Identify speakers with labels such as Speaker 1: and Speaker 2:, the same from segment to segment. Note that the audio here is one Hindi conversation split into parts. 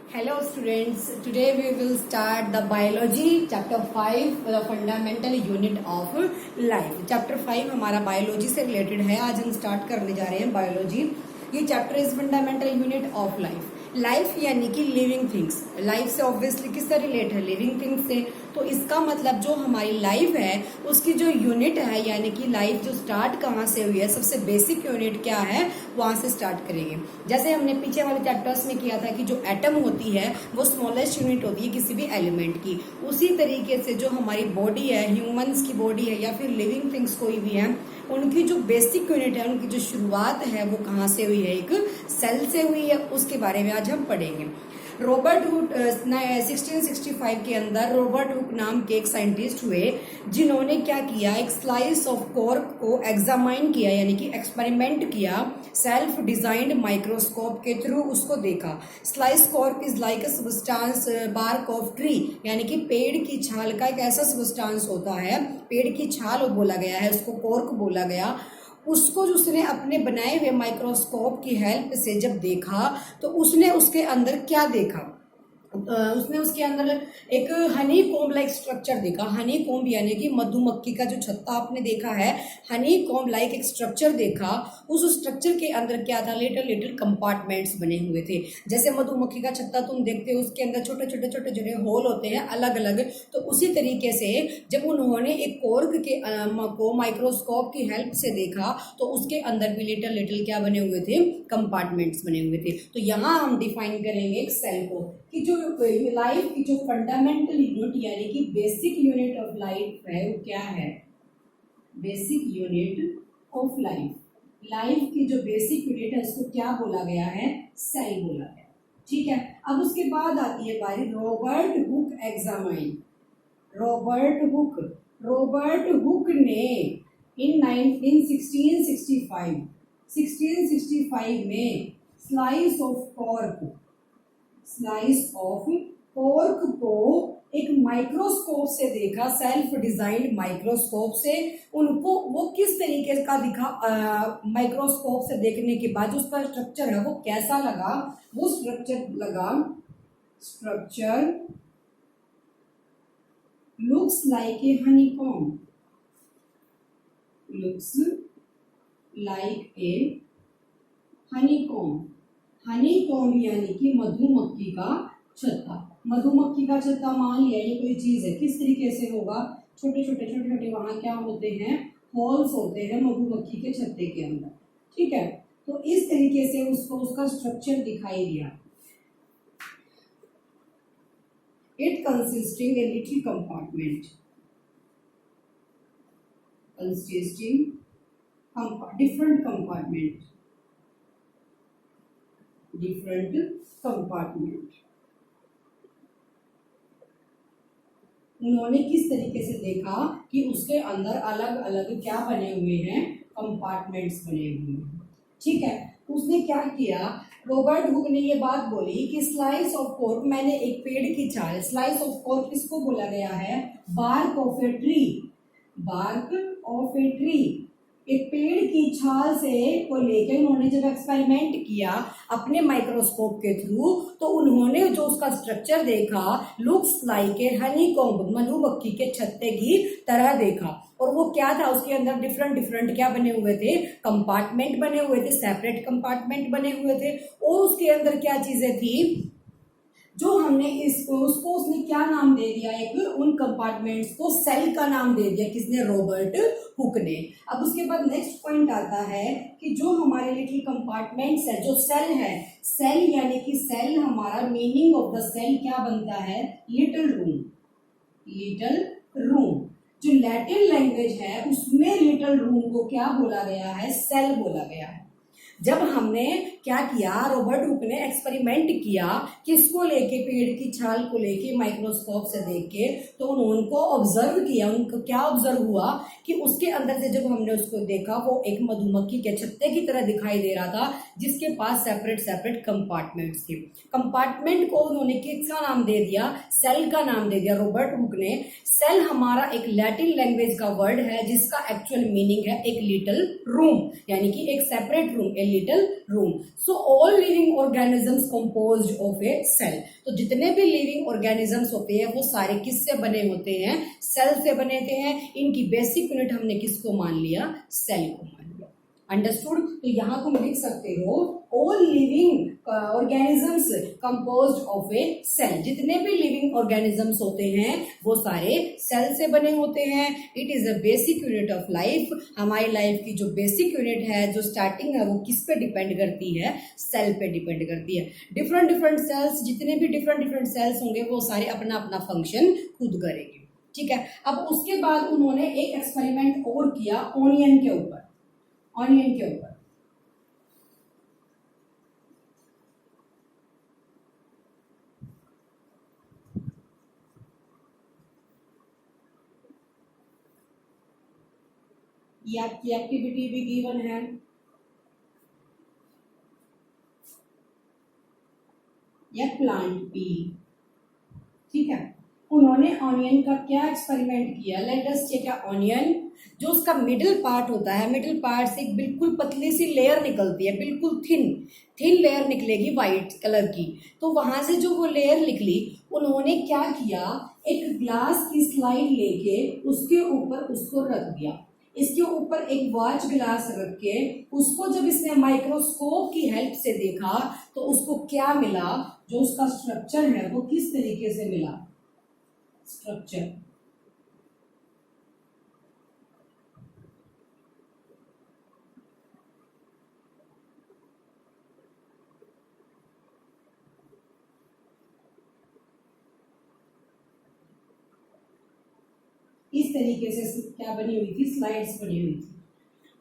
Speaker 1: Hello students, today we will start the biology chapter 5 the fundamental unit of life. Chapter 5 हमारा biology से related है. आज हम start करने जा रहे हैं biology. ये chapter is fundamental unit of life. Life यानी कि लिविंग थिंग्स. लाइफ से ऑब्वियसली किससे रिलेट है? लिविंग थिंग्स से. तो इसका मतलब जो हमारी लाइफ है उसकी जो यूनिट है यानी कि लाइफ जो स्टार्ट कहाँ से हुई है, सबसे बेसिक यूनिट क्या है, वहां से स्टार्ट करेंगे. जैसे हमने पीछे वाले चैप्टर्स में किया था कि जो एटम होती है वो स्मॉलेस्ट यूनिट होती है किसी भी एलिमेंट की. उसी तरीके से जो हमारी बॉडी है, ह्यूमंस की बॉडी है या फिर लिविंग थिंग्स कोई भी है, उनकी जो बेसिक यूनिट है, उनकी जो शुरुआत है वो कहाँ से हुई है? एक सेल से हुई है. उसके बारे में आज हम पढ़ेंगे. रॉबर्ट हुक 1665 के अंदर रॉबर्ट हुक नाम के एक साइंटिस्ट हुए जिन्होंने क्या किया, एक स्लाइस ऑफ कॉर्क को एग्जामाइन किया यानी कि एक्सपेरिमेंट किया. सेल्फ डिजाइंड माइक्रोस्कोप के थ्रू उसको देखा. Slice cork is like a substance bark of tree यानी कि पेड़ की छाल का एक ऐसा सबस्टांस होता है, पेड़ की छाल बोला गया है, उसको कॉर्क बोला गया. उसको जो उसने अपने बनाए हुए माइक्रोस्कोप की हेल्प से जब देखा तो उसने उसके अंदर क्या देखा? उसने उसके अंदर एक हनी कोम्ब लाइक स्ट्रक्चर देखा. हनी कोम्ब यानी कि मधुमक्खी का जो छत्ता आपने देखा है, हनी कोम्ब लाइक एक स्ट्रक्चर देखा. उस स्ट्रक्चर के अंदर क्या था? लिटिल लिटिल कंपार्टमेंट्स बने हुए थे. जैसे मधुमक्खी का छत्ता तुम देखते हो, उसके अंदर छोटे छोटे छोटे छोटे होल होते हैं अलग अलग. तो उसी तरीके से जब उन्होंने एक कॉर्क के को माइक्रोस्कोप की हेल्प से देखा तो उसके अंदर भी लिटिल लिटिल क्या बने हुए थे? कंपार्टमेंट्स बने हुए थे. तो यहाँ हम डिफाइन करेंगे एक सेल को कि जो लाइफ की जो फंडामेंटल यूनिट यानी कि बेसिक यूनिट ऑफ लाइफ है वो क्या है? Basic unit of life. Life की जो बेसिक यूनिट है उसको क्या बोला गया है? सेल बोला गया. ठीक है. अब उसके बाद आती है बारी Robert Hooke examine. Robert Hooke ने इन 1665 में स्लाइस ऑफ कॉर्क को एक माइक्रोस्कोप से देखा, सेल्फ डिजाइंड माइक्रोस्कोप से. उनको वो किस तरीके का दिखा? माइक्रोस्कोप से देखने के बाद उसका स्ट्रक्चर है वो कैसा लगा? वो structure looks like a honeycomb. Looks like a honeycomb. Honeycomb यानी कि मधुमक्खी का छत्ता. मधुमक्खी का छत्ता मान लिया ये कोई चीज है, किस तरीके से होगा? छोटे छोटे वहां क्या होते हैं? होल्स होते हैं मधुमक्खी के छत्ते के अंदर. ठीक है. तो इस तरीके से उसको उसका स्ट्रक्चर दिखाई दिया. It consisting a little compartment. different compartment. उन्होंने किस तरीके से देखा कि उसके अंदर अलग अलग क्या बने हुए हैं? कंपार्टमेंट्स बने हुए हैं. ठीक है. उसने क्या किया? रॉबर्ट हुक ने ये बात बोली कि स्लाइस ऑफ कॉर्क, मैंने एक पेड़ की छाल. स्लाइस ऑफ कॉर्क किसको बोला गया है? Bark of a tree. एक पेड़ की छाल से को लेकर उन्होंने जब एक्सपेरिमेंट किया अपने माइक्रोस्कोप के थ्रू तो उन्होंने जो उसका स्ट्रक्चर देखा, लुक्स लाइक ए हनीकॉम्ब, मधुमक्खी के छत्ते की तरह देखा. और वो क्या था? उसके अंदर डिफरेंट क्या बने हुए थे? कंपार्टमेंट बने हुए थे, सेपरेट कंपार्टमेंट बने हुए थे. और उसके अंदर क्या चीजें थी जो हमने उसको उसने क्या नाम दे दिया? एक उन कंपार्टमेंट्स को सेल का नाम दे दिया. किसने? रॉबर्ट हुक ने. अब उसके बाद नेक्स्ट पॉइंट आता है कि जो हमारे लिटिल कंपार्टमेंट्स है, जो सेल है, सेल यानी कि सेल हमारा मीनिंग ऑफ द सेल क्या बनता है? Little room. जो लैटिन लैंग्वेज है उसमें लिटिल रूम को क्या बोला गया है? सेल बोला गया है. जब हमने क्या किया, रॉबर्ट हुक ने एक्सपेरिमेंट किया किसको लेके? पेड़ की छाल को लेके माइक्रोस्कोप से देख के. तो उनको ऑब्जर्व किया. उनको क्या ऑब्जर्व हुआ कि उसके अंदर से जब हमने उसको देखा वो एक मधुमक्खी के छत्ते की तरह दिखाई दे रहा था जिसके पास सेपरेट कंपार्टमेंट्स थे. कंपार्टमेंट को उन्होंने किसका नाम दे दिया? सेल का नाम दे दिया रॉबर्ट हुक ने. सेल हमारा एक लैटिन लैंग्वेज का वर्ड है जिसका एक्चुअल मीनिंग है एक लिटिल रूम यानी कि एक separate room. little room. So all living organisms composed of a cell. तो जितने भी लिविंग ऑर्गेनिजम्स होते हैं वो सारे किससे बने होते हैं? सेल से बने होते हैं. इनकी बेसिक यूनिट हमने किसको मान लिया? सेल को मान लिया. अंडरस्टूड. तो यहाँ तुम लिख सकते हो all living organisms composed of a cell. जितने भी लिविंग ऑर्गेनिजम्स होते हैं वो सारे सेल से बने होते हैं. It is a basic unit of life. हमारी लाइफ की जो बेसिक यूनिट है, जो स्टार्टिंग है, वो किस पे डिपेंड करती है? सेल पे डिपेंड करती है. डिफरेंट डिफरेंट सेल्स, जितने भी डिफरेंट डिफरेंट सेल्स होंगे वो सारे अपना अपना फंक्शन खुद करेंगे. ठीक है. अब उसके बाद उन्होंने एक एक्सपेरिमेंट और किया ऑनियन के ऊपर. ऑनियन के ऊपर ये आपकी एक्टिविटी भी गिवन है. या प्लांट पी. ठीक है. उन्होंने ऑनियन का क्या एक्सपेरिमेंट किया? Let us check. ऑनियन जो उसका मिडिल पार्ट होता है, मिडिल पार्ट से एक बिल्कुल पतली सी लेयर निकलती है, बिल्कुल थिन लेयर निकलेगी वाइट कलर की. तो वहां से जो वो लेयर निकली, उन्होंने क्या किया? एक ग्लास की स्लाइड लेके उसके ऊपर उसको रख दिया. इसके ऊपर एक वॉच ग्लास रख के उसको जब इसने माइक्रोस्कोप की हेल्प से देखा तो उसको क्या मिला? जो उसका स्ट्रक्चर है वो किस तरीके से मिला? स्ट्रक्चर इस तरीके से क्या बनी हुई थी? स्लाइड्स बनी हुई थी.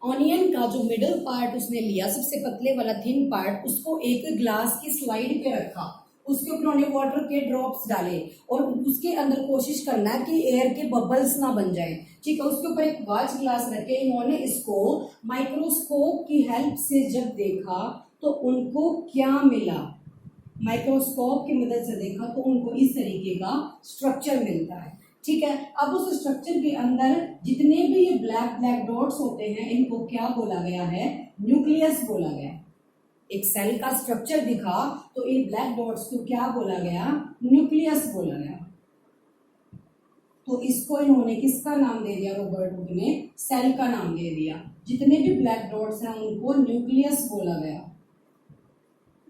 Speaker 1: ऑनियन का जो मिडल पार्ट उसने लिया, सबसे पतले वाला थिन पार्ट, उसको एक ग्लास की स्लाइड पे रखा. उसके ऊपर उन्होंने वाटर के ड्रॉप्स डाले और उसके अंदर कोशिश करना है कि एयर के बबल्स ना बन जाए. ठीक है. उसके ऊपर एक वॉच ग्लास रखे. इन्होंने इसको माइक्रोस्कोप की हेल्प से जब देखा तो उनको क्या मिला? माइक्रोस्कोप की मदद से देखा तो उनको इस तरीके का स्ट्रक्चर मिलता है. ठीक है. अब उस स्ट्रक्चर के अंदर जितने भी ये ब्लैक ब्लैक डॉट्स होते हैं इनको क्या बोला गया है? न्यूक्लियस बोला गया. एक सेल का स्ट्रक्चर दिखा तो इन ब्लैक डॉट्स को क्या बोला गया? न्यूक्लियस बोला गया. तो इसको इन्होंने किसका नाम दे दिया? रॉबर्ट हुक ने सेल का नाम दे दिया. जितने भी ब्लैक डॉट्स हैं उनको न्यूक्लियस बोला गया.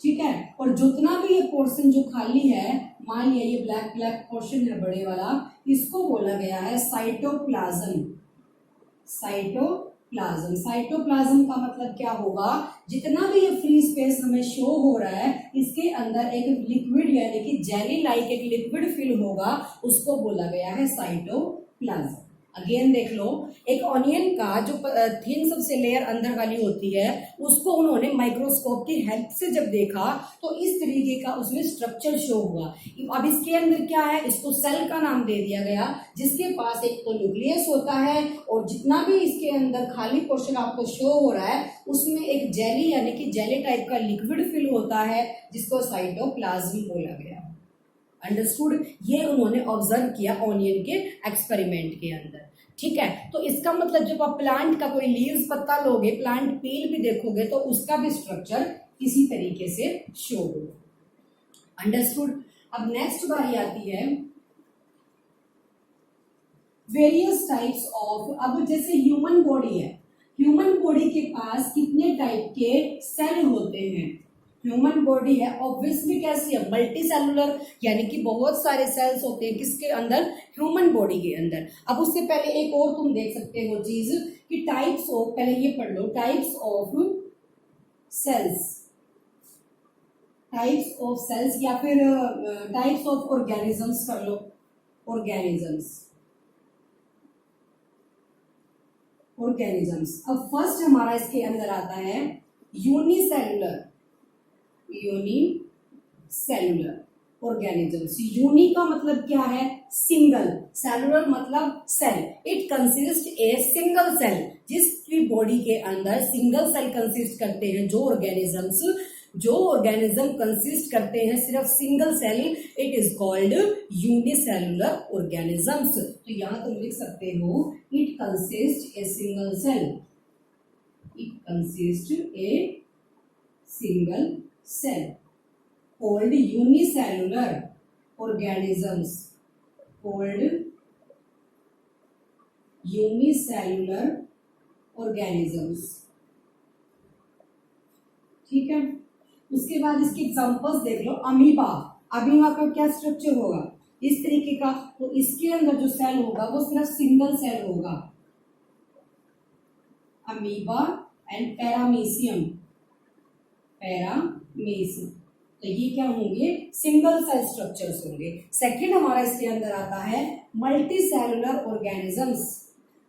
Speaker 1: ठीक है. और जितना भी ये पोर्शन जो खाली है, मान लिया ये ब्लैक ब्लैक पोर्शन है बड़े वाला, इसको बोला गया है साइटोप्लाज्म. साइटोप्लाज्म. साइटोप्लाज्म का मतलब क्या होगा? जितना भी ये फ्री स्पेस हमें शो हो रहा है इसके अंदर एक लिक्विड यानी कि जेली लाइक एक लिक्विड फिल होगा, उसको बोला गया है साइटोप्लाज्म. अगेन देख लो, एक ऑनियन का जो थिन सबसे लेयर अंदर वाली होती है उसको उन्होंने माइक्रोस्कोप की हेल्प से जब देखा तो इस तरीके का उसमें स्ट्रक्चर शो हुआ. अब इसके अंदर क्या है? इसको सेल का नाम दे दिया गया, जिसके पास एक तो न्यूक्लियस होता है और जितना भी इसके अंदर खाली पोर्शन आपको शो हो रहा है उसमें एक जेली यानी कि जेली टाइप का लिक्विड फिल होता है जिसको साइटोप्लाज्म बोला गया. अंडरस्टूड. ये उन्होंने ऑब्जर्व किया ऑनियन के एक्सपेरिमेंट के अंदर. ठीक है. तो इसका मतलब जब आप प्लांट का कोई लीव्स पत्ता लोगे, प्लांट पील भी देखोगे तो उसका भी स्ट्रक्चर इसी तरीके से शो होगा. अंडरस्टूड. अब नेक्स्ट बारी आती है वेरियस टाइप्स ऑफ. अब जैसे ह्यूमन बॉडी है, ह्यूमन बॉडी के पास कितने टाइप के सेल होते हैं? ह्यूमन बॉडी है ऑब्वियसली कैसी है? मल्टी सेलुलर, यानी कि बहुत सारे सेल्स होते हैं किसके अंदर? ह्यूमन बॉडी के अंदर. अब उससे पहले एक और तुम देख सकते हो चीज कि टाइप्स ऑफ, पहले ये पढ़ लो, types of cells. Types of cells या फिर टाइप्स ऑफ ऑर्गेनिजम्स कर लो. ऑर्गेनिजम्स. अब फर्स्ट हमारा इसके अंदर आता है यूनिसेलुलर ऑर्गेनिजम्स. यूनि का मतलब क्या है? सिंगल. सेलुलर मतलब cell. It consist a single cell. जिस भी बॉडी के अंदर सिंगल सेल कंसिस्ट करते हैं, जो ऑर्गेनिज्म कंसिस्ट करते हैं सिर्फ single cell, it is called unicellular organisms. तो यहां तुम लिख सकते हो it consist a single cell. It consist a single cell called unicellular organisms, called unicellular organisms. ठीक है, उसके बाद इसके एग्जांपल्स देख लो। अमीबा, अमीबा का क्या स्ट्रक्चर होगा, इस तरीके का, तो इसके अंदर जो सेल होगा वो सिर्फ सिंगल सेल होगा, अमीबा एंड पैरामीशियम, पैरामीशियम, तो ये क्या होंगे, सिंगल सेल स्ट्रक्चर्स होंगे। सेकंड हमारा इसके अंदर आता है मल्टी सेलुलर ऑर्गेनिजम्स।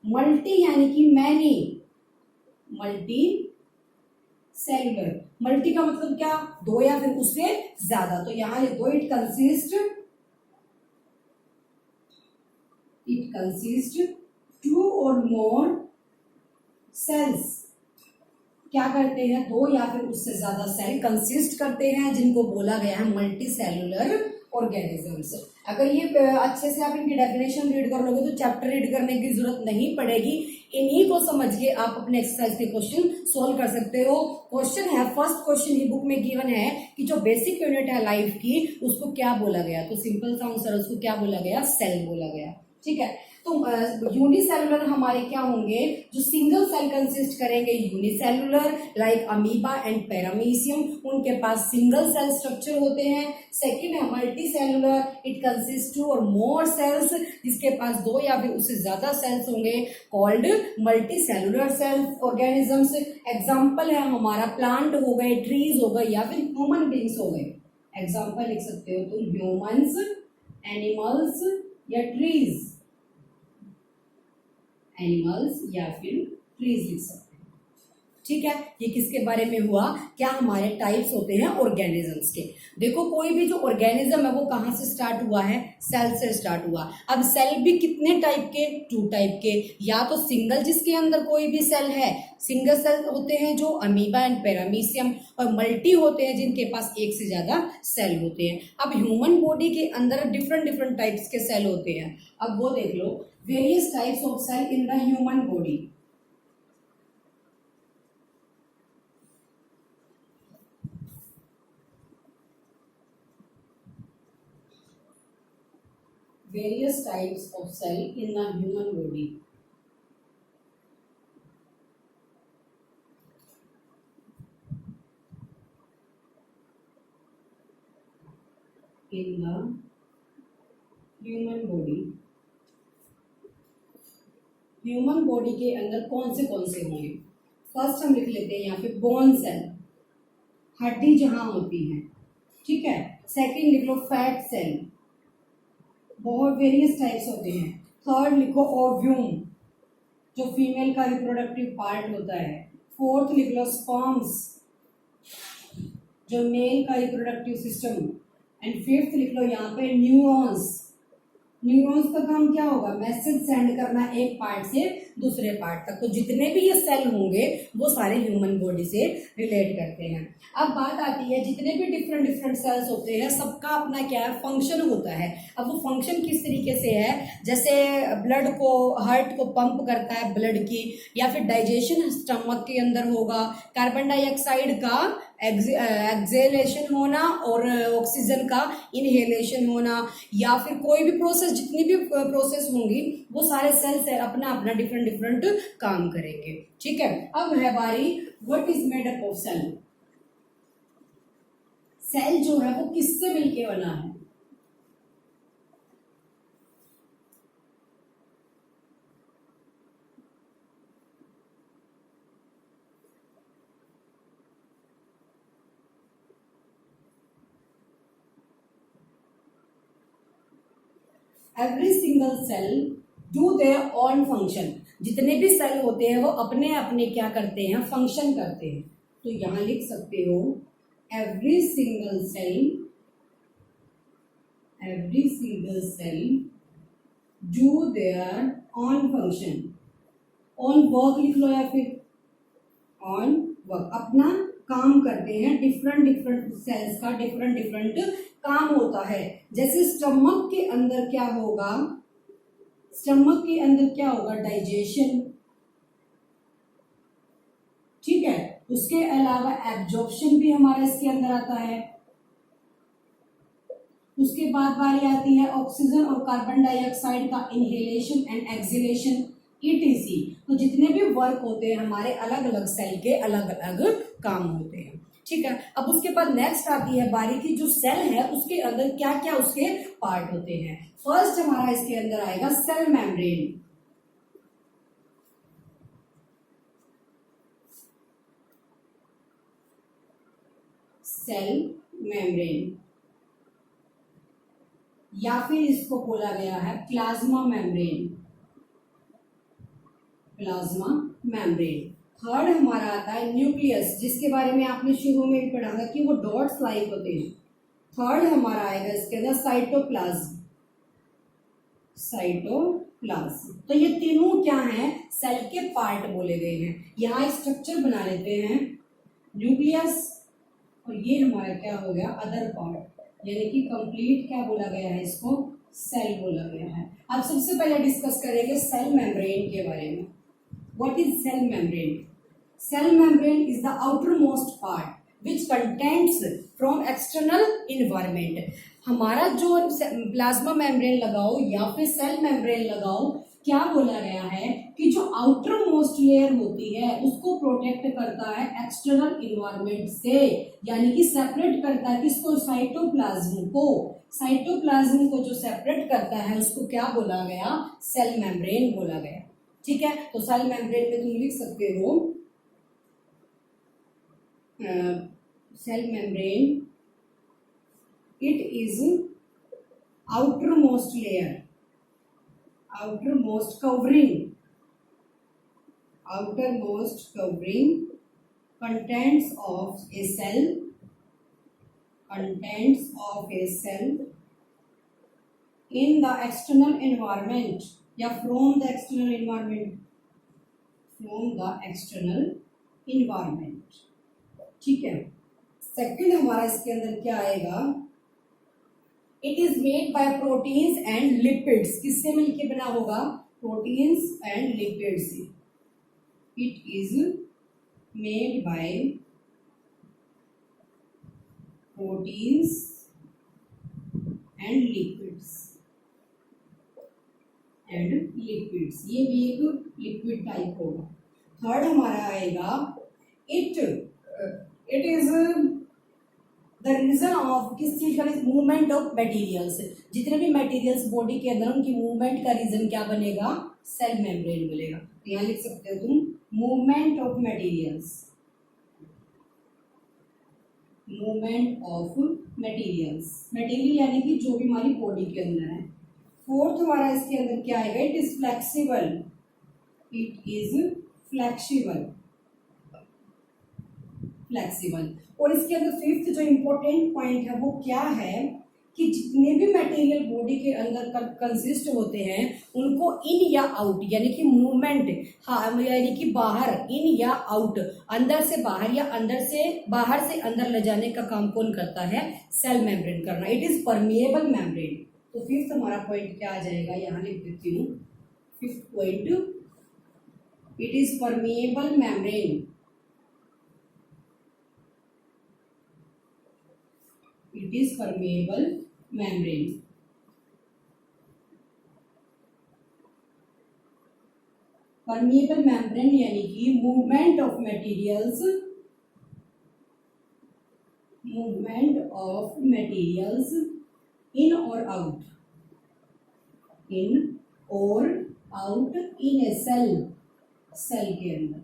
Speaker 1: मल्टी यानी कि मैनी, मल्टी सेलुलर, मल्टी का मतलब क्या, दो या फिर उससे ज्यादा, तो यहां लिख दो इट कंसिस्ट टू और मोर सेल्स। क्या करते हैं, दो या फिर उससे ज्यादा सेल कंसिस्ट करते हैं, जिनको बोला गया है मल्टी सेलुलर ऑर्गेनिजम्स। अगर ये अच्छे से आप इनकी डेफिनेशन रीड कर लोगे तो चैप्टर रीड करने की जरूरत नहीं पड़ेगी, इन्हीं को समझ के आप अपने एक्सरसाइज के क्वेश्चन सोल्व कर सकते हो। क्वेश्चन है, फर्स्ट क्वेश्चन ही बुक में गिवन है कि जो बेसिक यूनिट है लाइफ की उसको क्या बोला गया, तो सिंपल सा आंसर उसको क्या बोला गया, सेल बोला गया। ठीक है, तो यूनिसेलुलर हमारे क्या होंगे, जो सिंगल सेल कंसिस्ट करेंगे unicellular, like amoeba and paramecium, उनके पास सिंगल सेल स्ट्रक्चर होते हैं। सेकंड है multi cellular, it consist to और मोर सेल्स, जिसके पास दो या फिर उससे ज्यादा सेल्स होंगे, called multicellular cell organisms. Example है हमारा प्लांट हो गए, ट्रीज हो गए, या फिर ह्यूमन बींग्स हो गए। एग्जाम्पल लिख सकते हो तुम, ह्यूमंस, एनिमल्स या ट्रीज, एनिमल्स या फिर ट्रीज लिख सकते हैं। ठीक है, ये किसके बारे में हुआ, क्या हमारे टाइप्स होते हैं ऑर्गेनिजम्स के। देखो कोई भी जो ऑर्गेनिज्म है वो कहाँ से स्टार्ट हुआ है, सेल से स्टार्ट हुआ। अब सेल भी कितने टाइप के, टू टाइप के, या तो सिंगल जिसके अंदर कोई भी सेल है, सिंगल सेल होते हैं जो अमीबा एंड पैरामीशियम, और मल्टी होते हैं जिनके पास एक से ज्यादा सेल होते हैं। अब ह्यूमन बॉडी के अंदर डिफरेंट डिफरेंट टाइप्स के सेल होते हैं। अब वो देख लो, various types of cell in the human body. Various types of cell in the human body. In the human body. Human body के अंदर कौन से होंगे, फर्स्ट हम लिख लेते हैं यहाँ पे बोन सेल, हड्डी जहां होती है। ठीक है, सेकंड लिख लो फैट सेल, बहुत वेरियस टाइप्स होते हैं। थर्ड लिखो ओव्यूम, जो फीमेल का रिप्रोडक्टिव पार्ट होता है। फोर्थ लिख लो स्पर्म्स, जो मेल का रिप्रोडक्टिव सिस्टम। एंड फिफ्थ लिख लो यहाँ पे न्यूरॉन्स। न्यूरॉन्स का काम क्या होगा, मैसेज सेंड करना एक पार्ट से दूसरे पार्ट तक। तो जितने भी ये सेल होंगे वो सारे ह्यूमन बॉडी से रिलेट करते हैं। अब बात आती है, जितने भी डिफरेंट डिफरेंट सेल्स होते हैं सबका अपना क्या है, फंक्शन होता है। अब वो फंक्शन किस तरीके से है, जैसे ब्लड को, हार्ट को पंप करता है ब्लड की, या फिर डाइजेशन स्टमक के अंदर होगा, कार्बन डाइऑक्साइड का एक्सेलेशन होना और ऑक्सीजन का इनहेलेशन होना, या फिर कोई भी प्रोसेस, जितनी भी प्रोसेस होंगी वो सारे सेल से अपना अपना डिफरेंट डिफरेंट काम करेंगे। ठीक है, अब है बारी what is made up of cell. Cell जो है वो किससे मिलके बना है, every single cell do their own function. जितने भी सेल होते हैं वो अपने अपने क्या करते हैं, फंक्शन करते हैं। तो यहां लिख सकते हो every single cell do their own function. Own work लिख लो, या फिर ऑन वर्क, अपना काम करते हैं। डिफरेंट डिफरेंट सेल्स का डिफरेंट डिफरेंट काम होता है। जैसे स्टमक के अंदर क्या होगा, स्टमक के अंदर क्या होगा, डाइजेशन। ठीक है, उसके अलावा एब्जॉर्प्शन भी हमारा इसके अंदर आता है। उसके बाद बारी आती है ऑक्सीजन और कार्बन डाइऑक्साइड का इनहेलेशन एंड एक्सहेलेशन ईटीसी। तो जितने भी वर्क होते हैं हमारे अलग अलग सेल के अलग अलग काम होते हैं, ठीक है। अब उसके बाद नेक्स्ट आती है बारी की जो सेल है उसके अंदर क्या क्या उसके पार्ट होते हैं। फर्स्ट हमारा इसके अंदर आएगा सेल मेम्ब्रेन। सेल मेम्ब्रेन या फिर इसको बोला गया है plasma membrane. Plasma membrane. Third हमारा आता है न्यूक्लियस, जिसके बारे में आपने शुरू में भी पढ़ा था कि वो डॉट्स लाइक होते हैं। थर्ड हमारा आएगा इसके अंदर साइटोप्लाज्म। साइटोप्लाज्म। तो ये तीनों क्या हैं, सेल के पार्ट बोले गए हैं। यहाँ स्ट्रक्चर बना लेते हैं न्यूक्लियस, और ये हमारा क्या हो गया अदर पार्ट, यानी कि कंप्लीट क्या बोला गया है, इसको सेल बोला गया है। अब सबसे पहले डिस्कस करेंगे सेल मेम्ब्रेन के बारे में। What is cell membrane? Cell membrane is the outermost part which contains from external environment. हमारा जो प्लाज्मा मेम्ब्रेन लगाओ या फिर सेल मेम्ब्रेन लगाओ, क्या बोला गया है कि जो आउटर मोस्ट लेयर होती है उसको प्रोटेक्ट करता है एक्सटर्नल इन्वायरमेंट से, यानी कि सेपरेट करता है किसको, साइटोप्लाज्म को। साइटोप्लाज्म को जो सेपरेट करता है उसको क्या बोला गया, सेल मेम्ब्रेन बोला गया, ठीक है। तो सेल मेम्ब्रेन में तुम लिख सकते हो cell membrane it is outermost layer, outermost covering contents of a cell in the external environment या from the external environment, ठीक है। सेकंड हमारा इसके अंदर क्या आएगा, it is made by proteins and lipids. किससे मिलके बना होगा, proteins and lipids. It is made by proteins and lipids ये भी एक लिक्विड टाइप होगा। थर्ड हमारा आएगा it is the region of किस चीज का, मूवमेंट ऑफ मटेरियल्स। जितने भी मटेरियल्स बॉडी के अंदर उनकी मूवमेंट का रीजन क्या बनेगा, सेल मेम्ब्रेन बनेगा। तो यहाँ लिख सकते हो तुम मूवमेंट ऑफ मटेरियल्स, मटेरियल यानी कि जो भी हमारी बॉडी के अंदर है। फोर्थ हमारा इसके अंदर क्या आएगा, इट इज फ्लेक्सिबल, और इसके अंदर फिफ्थ जो इंपॉर्टेंट पॉइंट है वो क्या है कि जितने भी मटेरियल बॉडी के अंदर कंसिस्ट होते हैं उनको इन या आउट, यानी कि मूवमेंट, हाँ यानी कि बाहर, इन या आउट, अंदर से बाहर या बाहर से अंदर ले जाने का काम कौन करता है, सेल मेम्ब्रेन करना। It is permeable membrane. तो फिफ्थ हमारा पॉइंट क्या आ जाएगा, यहाँ लिख देती हूँ fifth point, it is permeable membrane. It is permeable membrane. Permeable membrane यानी कि मूवमेंट ऑफ मटेरियल्स इन और आउट, इन ए सेल के अंदर,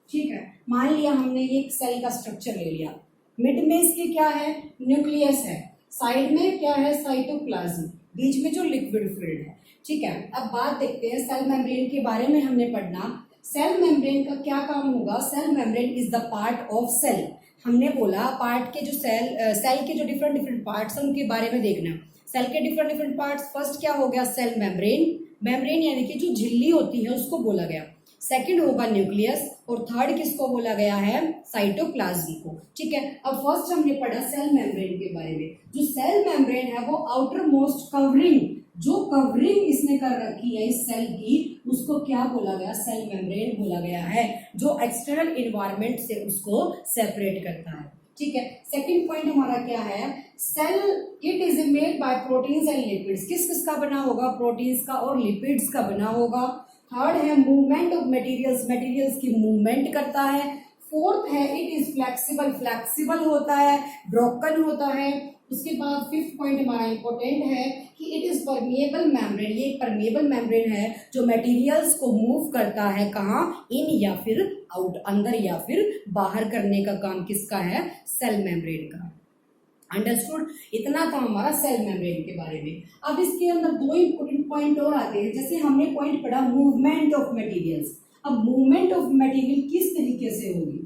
Speaker 1: ठीक है। मान लिया हमने एक सेल का स्ट्रक्चर ले लिया, मिड में इसके क्या है, न्यूक्लियस है, साइड में क्या है, साइटोप्लाज्म, बीच में जो लिक्विड फील्ड है, ठीक है। अब बात देखते हैं सेल मेम्ब्रेन के बारे में हमने पढ़ना। सेल मेम्ब्रेन का क्या काम होगा, cell membrane is the part of cell. हमने बोला पार्ट के जो सेल के जो डिफरेंट पार्ट्स हैं उनके बारे में देखना। सेल के डिफरेंट पार्ट्स, फर्स्ट क्या हो गया, सेल मेम्ब्रेन यानी कि जो झिल्ली होती है उसको बोला गया। सेकंड होगा न्यूक्लियस, और थर्ड किसको बोला गया है, साइटोप्लाज्म को, ठीक है। अब फर्स्ट हमने पढ़ा सेल मेम्ब्रेन के बारे में। जो सेल मेम्ब्रेन है वो आउटर मोस्ट कवरिंग, जो कवरिंग इसने कर रखी है इस सेल की उसको क्या बोला गया, सेल मेम्ब्रेन बोला गया है, जो एक्सटर्नल इन्वायरमेंट से उसको सेपरेट करता है। ठीक है, सेकंड पॉइंट हमारा क्या है, cell it is made by proteins and lipids, किस किस का बना होगा, प्रोटीन्स का और लिपिड्स का बना होगा। थर्ड है मूवमेंट ऑफ मटेरियल्स, मटेरियल्स की मूवमेंट करता है। फोर्थ है इट इज फ्लेक्सिबल, फ्लेक्सिबल होता है, ब्रोकन होता है। उसके बाद फिफ्थ पॉइंट हमारा इंपॉर्टेंट है कि इट इज परमिएबल मेम्ब्रेन, ये परमिएबल मेम्ब्रेन है जो मटेरियल्स को मूव करता है, कहाँ, इन या फिर आउट, अंदर या फिर बाहर करने का काम किसका है, सेल मेम्ब्रेन का। अंडरस्टूड, इतना था हमारा सेल मेम्ब्रेन के बारे में। अब इसके अंदर दो इंपॉर्टेंट पॉइंट और आते हैं, जैसे हमने पॉइंट पढ़ा मूवमेंट ऑफ मटेरियल्स। अब मूवमेंट ऑफ मटेरियल किस तरीके से होगी,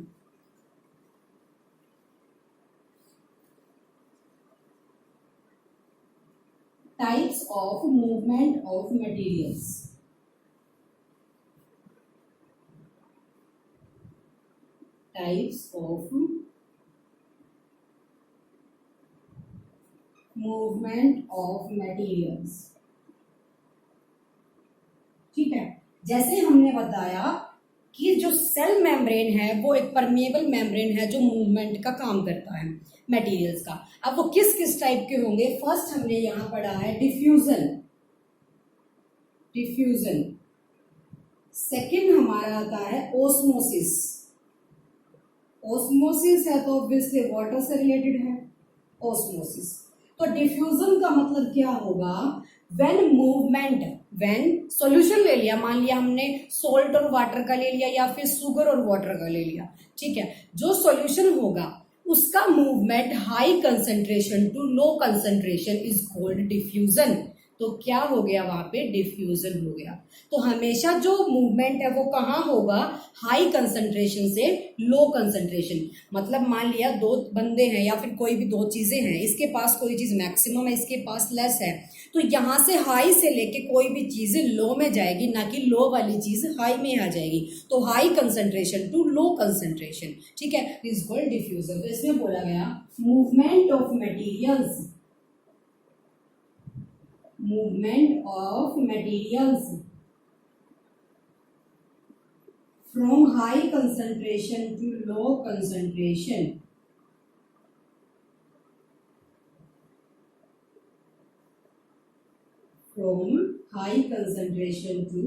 Speaker 1: types of movement of materials, types of movement of materials। ठीक है, जैसे हमने बताया कि जो सेल मेम्ब्रेन है वो एक परमिएबल मेम्ब्रेन है जो मूवमेंट का काम करता है मटेरियल्स का। अब वो किस किस टाइप के होंगे, फर्स्ट हमने यहां पढ़ा है डिफ्यूजन, डिफ्यूजन। सेकंड हमारा आता है ओस्मोसिस, ओस्मोसिस है तो ऑब्वियसली वाटर से रिलेटेड है ओस्मोसिस। तो डिफ्यूजन का मतलब क्या होगा, व्हेन मूवमेंट, व्हेन सॉल्यूशन ले लिया, मान लिया हमने सॉल्ट और वाटर का ले लिया या फिर शुगर और वाटर का ले लिया, ठीक है, जो सॉल्यूशन होगा उसका movement high concentration to low concentration is called diffusion. तो क्या हो गया, वहां पे डिफ्यूजन हो गया। तो हमेशा जो मूवमेंट है वो कहाँ होगा, हाई कंसंट्रेशन से लो कंसंट्रेशन। मतलब मान लिया दो बंदे हैं या फिर कोई भी दो चीजें हैं, इसके पास कोई चीज मैक्सिमम है, इसके पास लेस है, तो यहां से हाई से लेके कोई भी चीज लो में जाएगी, ना कि लो वाली चीज हाई में आ जाएगी। तो high concentration to low concentration, ठीक है, इज कॉल्ड डिफ्यूजन। तो इसमें बोला गया movement of materials, movement of materials from high concentration to low concentration, from high concentration to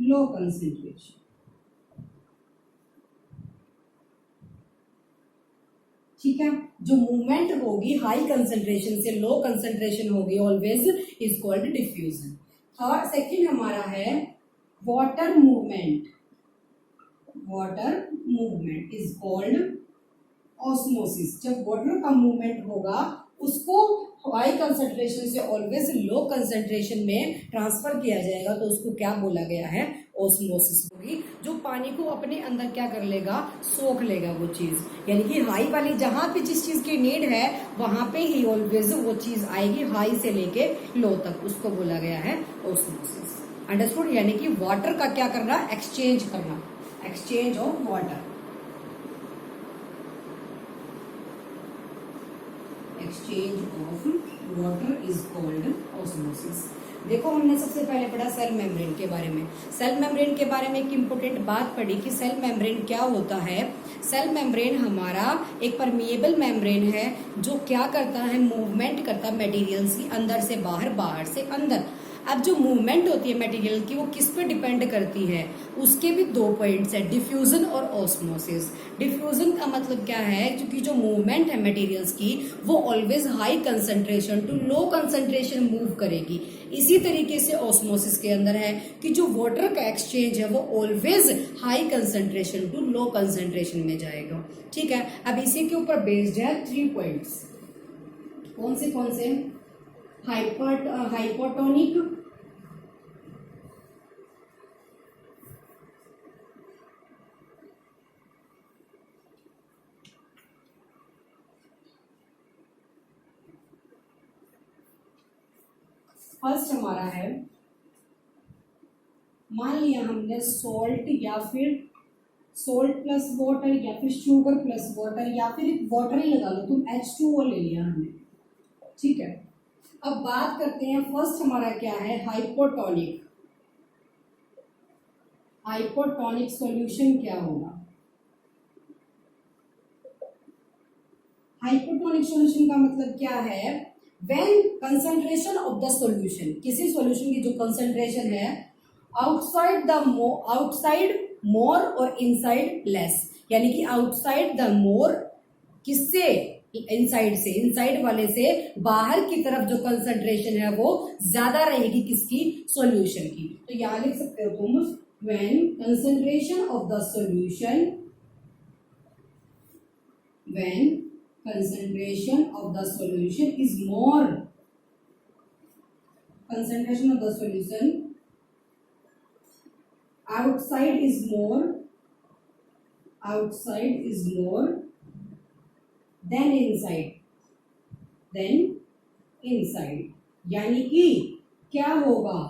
Speaker 1: low concentration। ठीक है, जो मूवमेंट होगी हाई कंसंट्रेशन से लो कंसंट्रेशन होगी always is called diffusion. Third second हमारा है water movement, water movement is called osmosis. जब वाटर का मूवमेंट होगा उसको हाई कंसंट्रेशन से ऑलवेज लो कंसंट्रेशन में ट्रांसफर किया जाएगा, तो उसको क्या बोला गया है, ओस्मोसिस होगी। जो पानी को अपने अंदर क्या कर लेगा, सोख लेगा वो चीज, यानी कि हाई वाली जहां पे जिस चीज की नीड है वहां पे ही ऑलवेज वो चीज आएगी, हाई से लेके लो तक, उसको बोला गया है ओस्मोसिस। अंडरस्टूड, यानी कि वाटर का क्या करना, एक्सचेंज करना, exchange of water, exchange of water is called osmosis. देखो हमने सबसे पहले पढ़ा सेल मेम्ब्रेन के बारे में। सेल मेम्ब्रेन के बारे में एक इम्पोर्टेंट बात पढ़ी कि सेल मेम्ब्रेन क्या होता है। सेल मेम्ब्रेन हमारा एक परमिएबल मेम्ब्रेन है जो क्या करता है, मूवमेंट करता है मटेरियल्स की, अंदर से बाहर, बाहर से अंदर। अब जो मूवमेंट होती है मटेरियल की वो किस पे डिपेंड करती है, उसके भी दो पॉइंट्स है, डिफ्यूजन और ऑस्मोसिस। डिफ्यूजन का मतलब क्या है, क्योंकि जो मूवमेंट है मटेरियल्स की वो always high concentration to low concentration move करेगी। इसी तरीके से ऑस्मोसिस के अंदर है कि जो वाटर का एक्सचेंज है वो always high concentration to low concentration में जाएगा। ठीक है, अब इसी के ऊपर बेस्ड है 3 पॉइंट्स। कौन से हाइपोटोनिक, फर्स्ट हमारा है, मान लिया हमने सॉल्ट या फिर सॉल्ट प्लस वाटर या फिर शुगर प्लस वाटर या फिर वाटर ही लगा लो तुम, H2O ले लिया हमने, ठीक है। अब बात करते हैं फर्स्ट हमारा क्या है, हाइपोटोनिक। हाइपोटोनिक सॉल्यूशन क्या होगा? हाइपोटोनिक सॉल्यूशन का मतलब क्या है? When concentration of the solution, किसी सॉल्यूशन की जो कंसंट्रेशन है आउटसाइड मोर और इनसाइड लेस, यानी कि आउटसाइड द मोर, किससे? इनसाइड से, इनसाइड वाले से बाहर की तरफ जो कंसंट्रेशन है वो ज्यादा रहेगी, किसकी? सॉल्यूशन की। तो यहां लिख सकते हो तुम, when concentration of the solution, when concentration of the solution is more, concentration of the solution outside is more, outside is more than inside, then inside, यानी कि क्या होगा?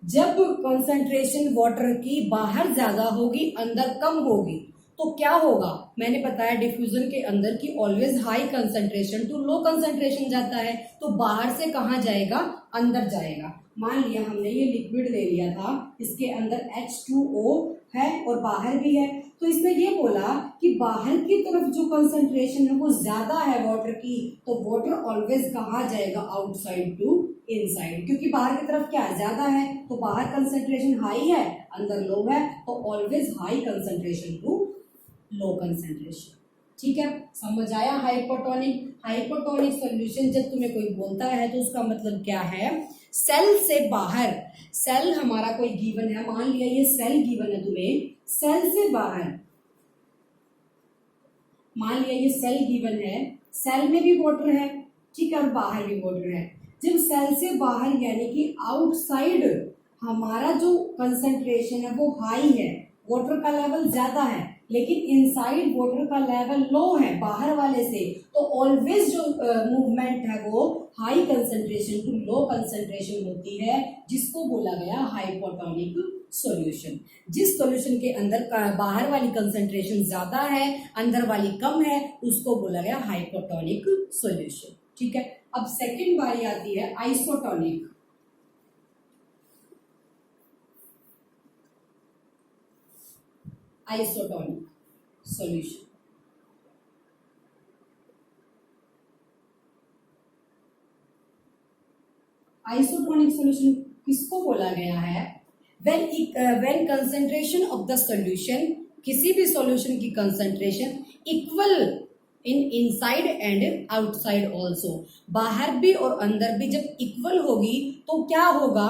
Speaker 1: जब कंसंट्रेशन वाटर की बाहर ज्यादा होगी, अंदर कम होगी, तो क्या होगा? मैंने बताया डिफ्यूजन के अंदर की always high concentration to low concentration जाता है, तो बाहर से कहाँ जाएगा? अंदर जाएगा। मान लिया हमने ये लिक्विड ले लिया था, इसके अंदर H2O है और बाहर भी है, तो इसने ये बोला कि बाहर की तरफ जो कंसंट्रेशन है वो ज्यादा है वाटर की, तो वाटर ऑलवेज कहाँ जाएगा? आउटसाइड टू इनसाइड, क्योंकि बाहर की तरफ क्या ज्यादा है, तो बाहर कंसंट्रेशन हाई है, अंदर लो है, तो always high concentration to low concentration. ठीक है, समझ आया? हाइपोटोनिक सॉल्यूशन जब तुम्हें कोई बोलता है तो उसका मतलब क्या है? सेल से बाहर, सेल हमारा कोई गिवन है, मान लिया ये सेल गिवन है तुम्हें, सेल से बाहर, मान लिया ये सेल गिवन है, सेल में भी वाटर है, ठीक है, और बाहर भी वाटर है। जब सेल से बाहर यानी कि आउटसाइड हमारा जो कंसंट्रेशन है वो हाई है, वाटर का लेवल ज्यादा है, लेकिन इनसाइड वाटर का लेवल लो है बाहर वाले से, तो ऑलवेज जो मूवमेंट है वो high concentration to low concentration होती है, जिसको बोला गया हाइपोटोनिक सॉल्यूशन। जिस सॉल्यूशन के अंदर बाहर वाली कंसंट्रेशन ज्यादा है, अंदर वाली कम है, उसको बोला गया हाइपोटोनिक सॉल्यूशन। ठीक है, अब सेकंड बारी आती है isotonic. Isotonic solution, isotonic solution किसको बोला गया है? When concentration of the solution, किसी भी सॉल्यूशन की concentration equal in inside and outside also, बाहर भी और अंदर भी जब इक्वल होगी तो क्या होगा?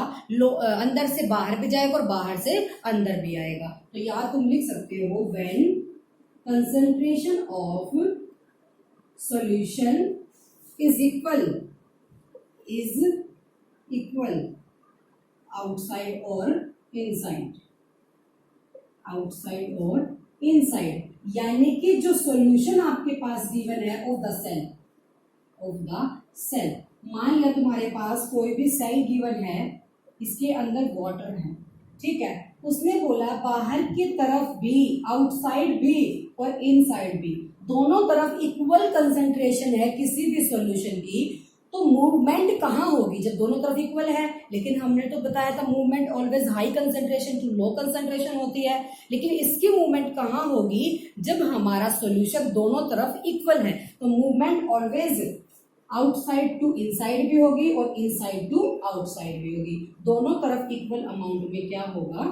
Speaker 1: अंदर से बाहर भी जाएगा और बाहर से अंदर भी आएगा। तो यहाँ तुम लिख सकते हो, when concentration of solution is equal outside और इनसाइड, आउटसाइड और इनसाइड, यानी कि जो सॉल्यूशन आपके पास गिवन है ऑफ द सेल, मान लिया तुम्हारे पास कोई भी सेल गिवन है, इसके अंदर वाटर है, ठीक है, उसने बोला बाहर की तरफ भी, आउटसाइड भी और इनसाइड भी, दोनों तरफ इक्वल कंसंट्रेशन है किसी भी सॉल्यूशन की, तो मूवमेंट कहाँ होगी? जब दोनों तरफ इक्वल है, लेकिन हमने तो बताया था movement always high concentration to low concentration होती है, लेकिन इसकी मूवमेंट कहाँ होगी? जब हमारा सॉल्यूशन दोनों तरफ इक्वल है, तो movement always outside to inside भी होगी और इनसाइड टू आउटसाइड भी होगी, दोनों तरफ इक्वल अमाउंट में क्या होगा?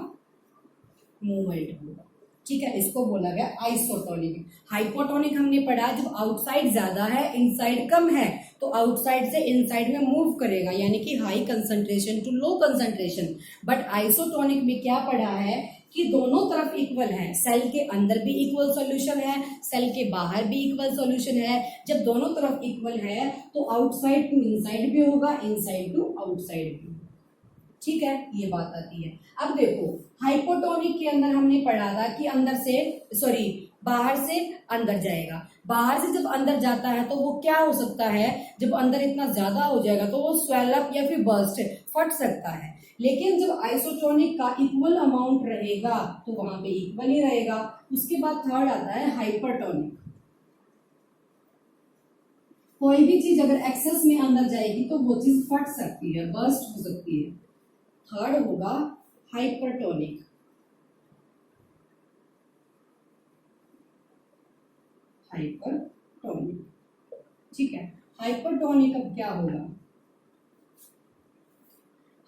Speaker 1: मूवमेंट होगा। ठीक है, इसको बोला गया आइसोटोनिक। हाइपोटोनिक हमने पढ़ा, जब आउटसाइड ज्यादा है इनसाइड कम है, तो आउटसाइड से इनसाइड में मूव करेगा, यानी कि high concentration to low concentration. But isotonic में क्या पढ़ा है कि दोनों तरफ इक्वल है, सेल के अंदर भी इक्वल सॉल्यूशन है, सेल के बाहर भी इक्वल सॉल्यूशन है। जब दोनों तरफ इक्वल है तो आउटसाइड टू इनसाइड भी होगा, इनसाइड टू आउटसाइड भी। ठीक है, ये बात आती है। अब देखो, हाइपोटोनिक के अंदर हमने पढ़ा था कि बाहर से अंदर जाएगा, बाहर से जब अंदर जाता है तो वो क्या हो सकता है? जब अंदर इतना ज्यादा हो जाएगा तो वो स्वेल अप या फिर बर्स्ट, फट सकता है। लेकिन जब आइसोटोनिक का इक्वल अमाउंट रहेगा तो वहां पे इक्वल ही रहेगा। उसके बाद थर्ड आता है हाइपरटोनिक। कोई भी चीज अगर एक्सेस में अंदर जाएगी तो वो चीज फट सकती है, बर्स्ट हो सकती है। थर्ड होगा हाइपरटोनिक। हाइपरटोनिक। ठीक है, हाइपरटोनिक अब क्या होगा?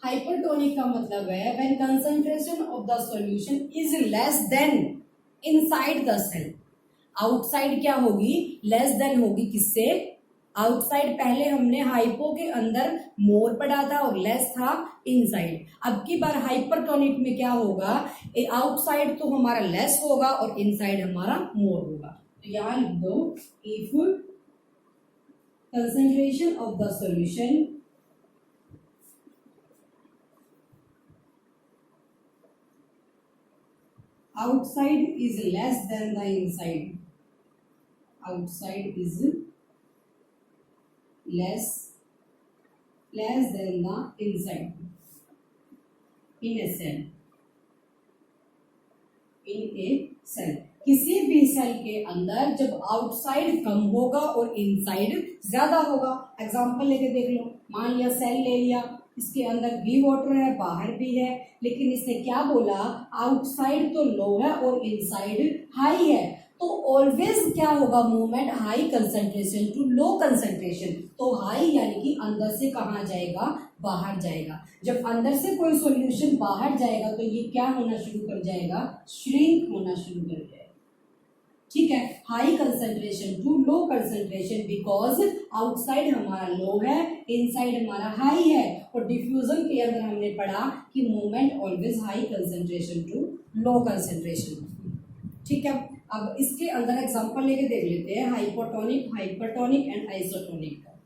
Speaker 1: हाइपरटोनिक का मतलब है when concentration of the solution is less than inside the cell. Outside क्या होगी? लेस देन होगी किससे? आउटसाइड पहले हमने हाइपो के अंदर मोर पढ़ा था और लेस था इनसाइड। अब की बार हाइपरटोनिक में क्या होगा? आउटसाइड तो हमारा लेस होगा और इनसाइड हमारा मोर होगा। तो यहां लिख दो, if concentration of the solution outside is less than the inside, outside is less than the inside in a cell, किसी भी सेल के अंदर जब आउटसाइड कम होगा और इनसाइड ज्यादा होगा। एग्जांपल लेके देख लो, मान लिया सेल ले लिया, इसके अंदर भी वाटर है, बाहर भी है, लेकिन इसने क्या बोला? आउटसाइड तो लो है और इनसाइड हाई है। तो ऑलवेज क्या होगा? Movement high concentration to low concentration. तो हाई यानी कि अंदर से कहाँ जाएगा? बाहर जाएगा। जब अंदर से कोई सॉल्यूशन बाहर जाएगा तो ये क्या होना शुरू कर जाएगा? श्रिंक होना शुरू कर जाएगा। ठीक है, high concentration to low concentration because outside हमारा लो है, इनसाइड हमारा हाई है। और डिफ्यूजन के अंदर हमने पढ़ा कि movement always high concentration to low concentration. ठीक है, अब इसके अंदर एग्जांपल लेके देख लेते हैं हाइपोटोनिक, हाइपरटोनिक एंड आइसोटोनिक का।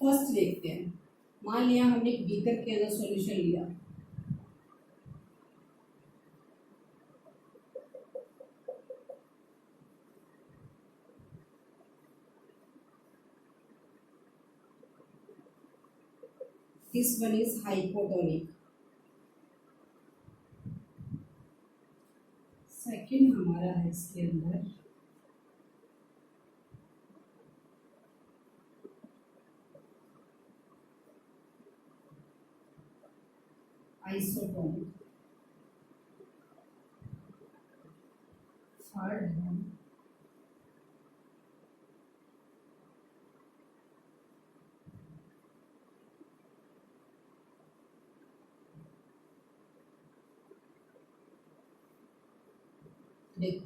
Speaker 1: फर्स्ट देखते हैं, मान लिया हमने एक बीकर के अंदर सॉल्यूशन लिया, this one is hypotonic, second हमारा है इसके अंदर आइसोटोनिक, थर्ड है देखो,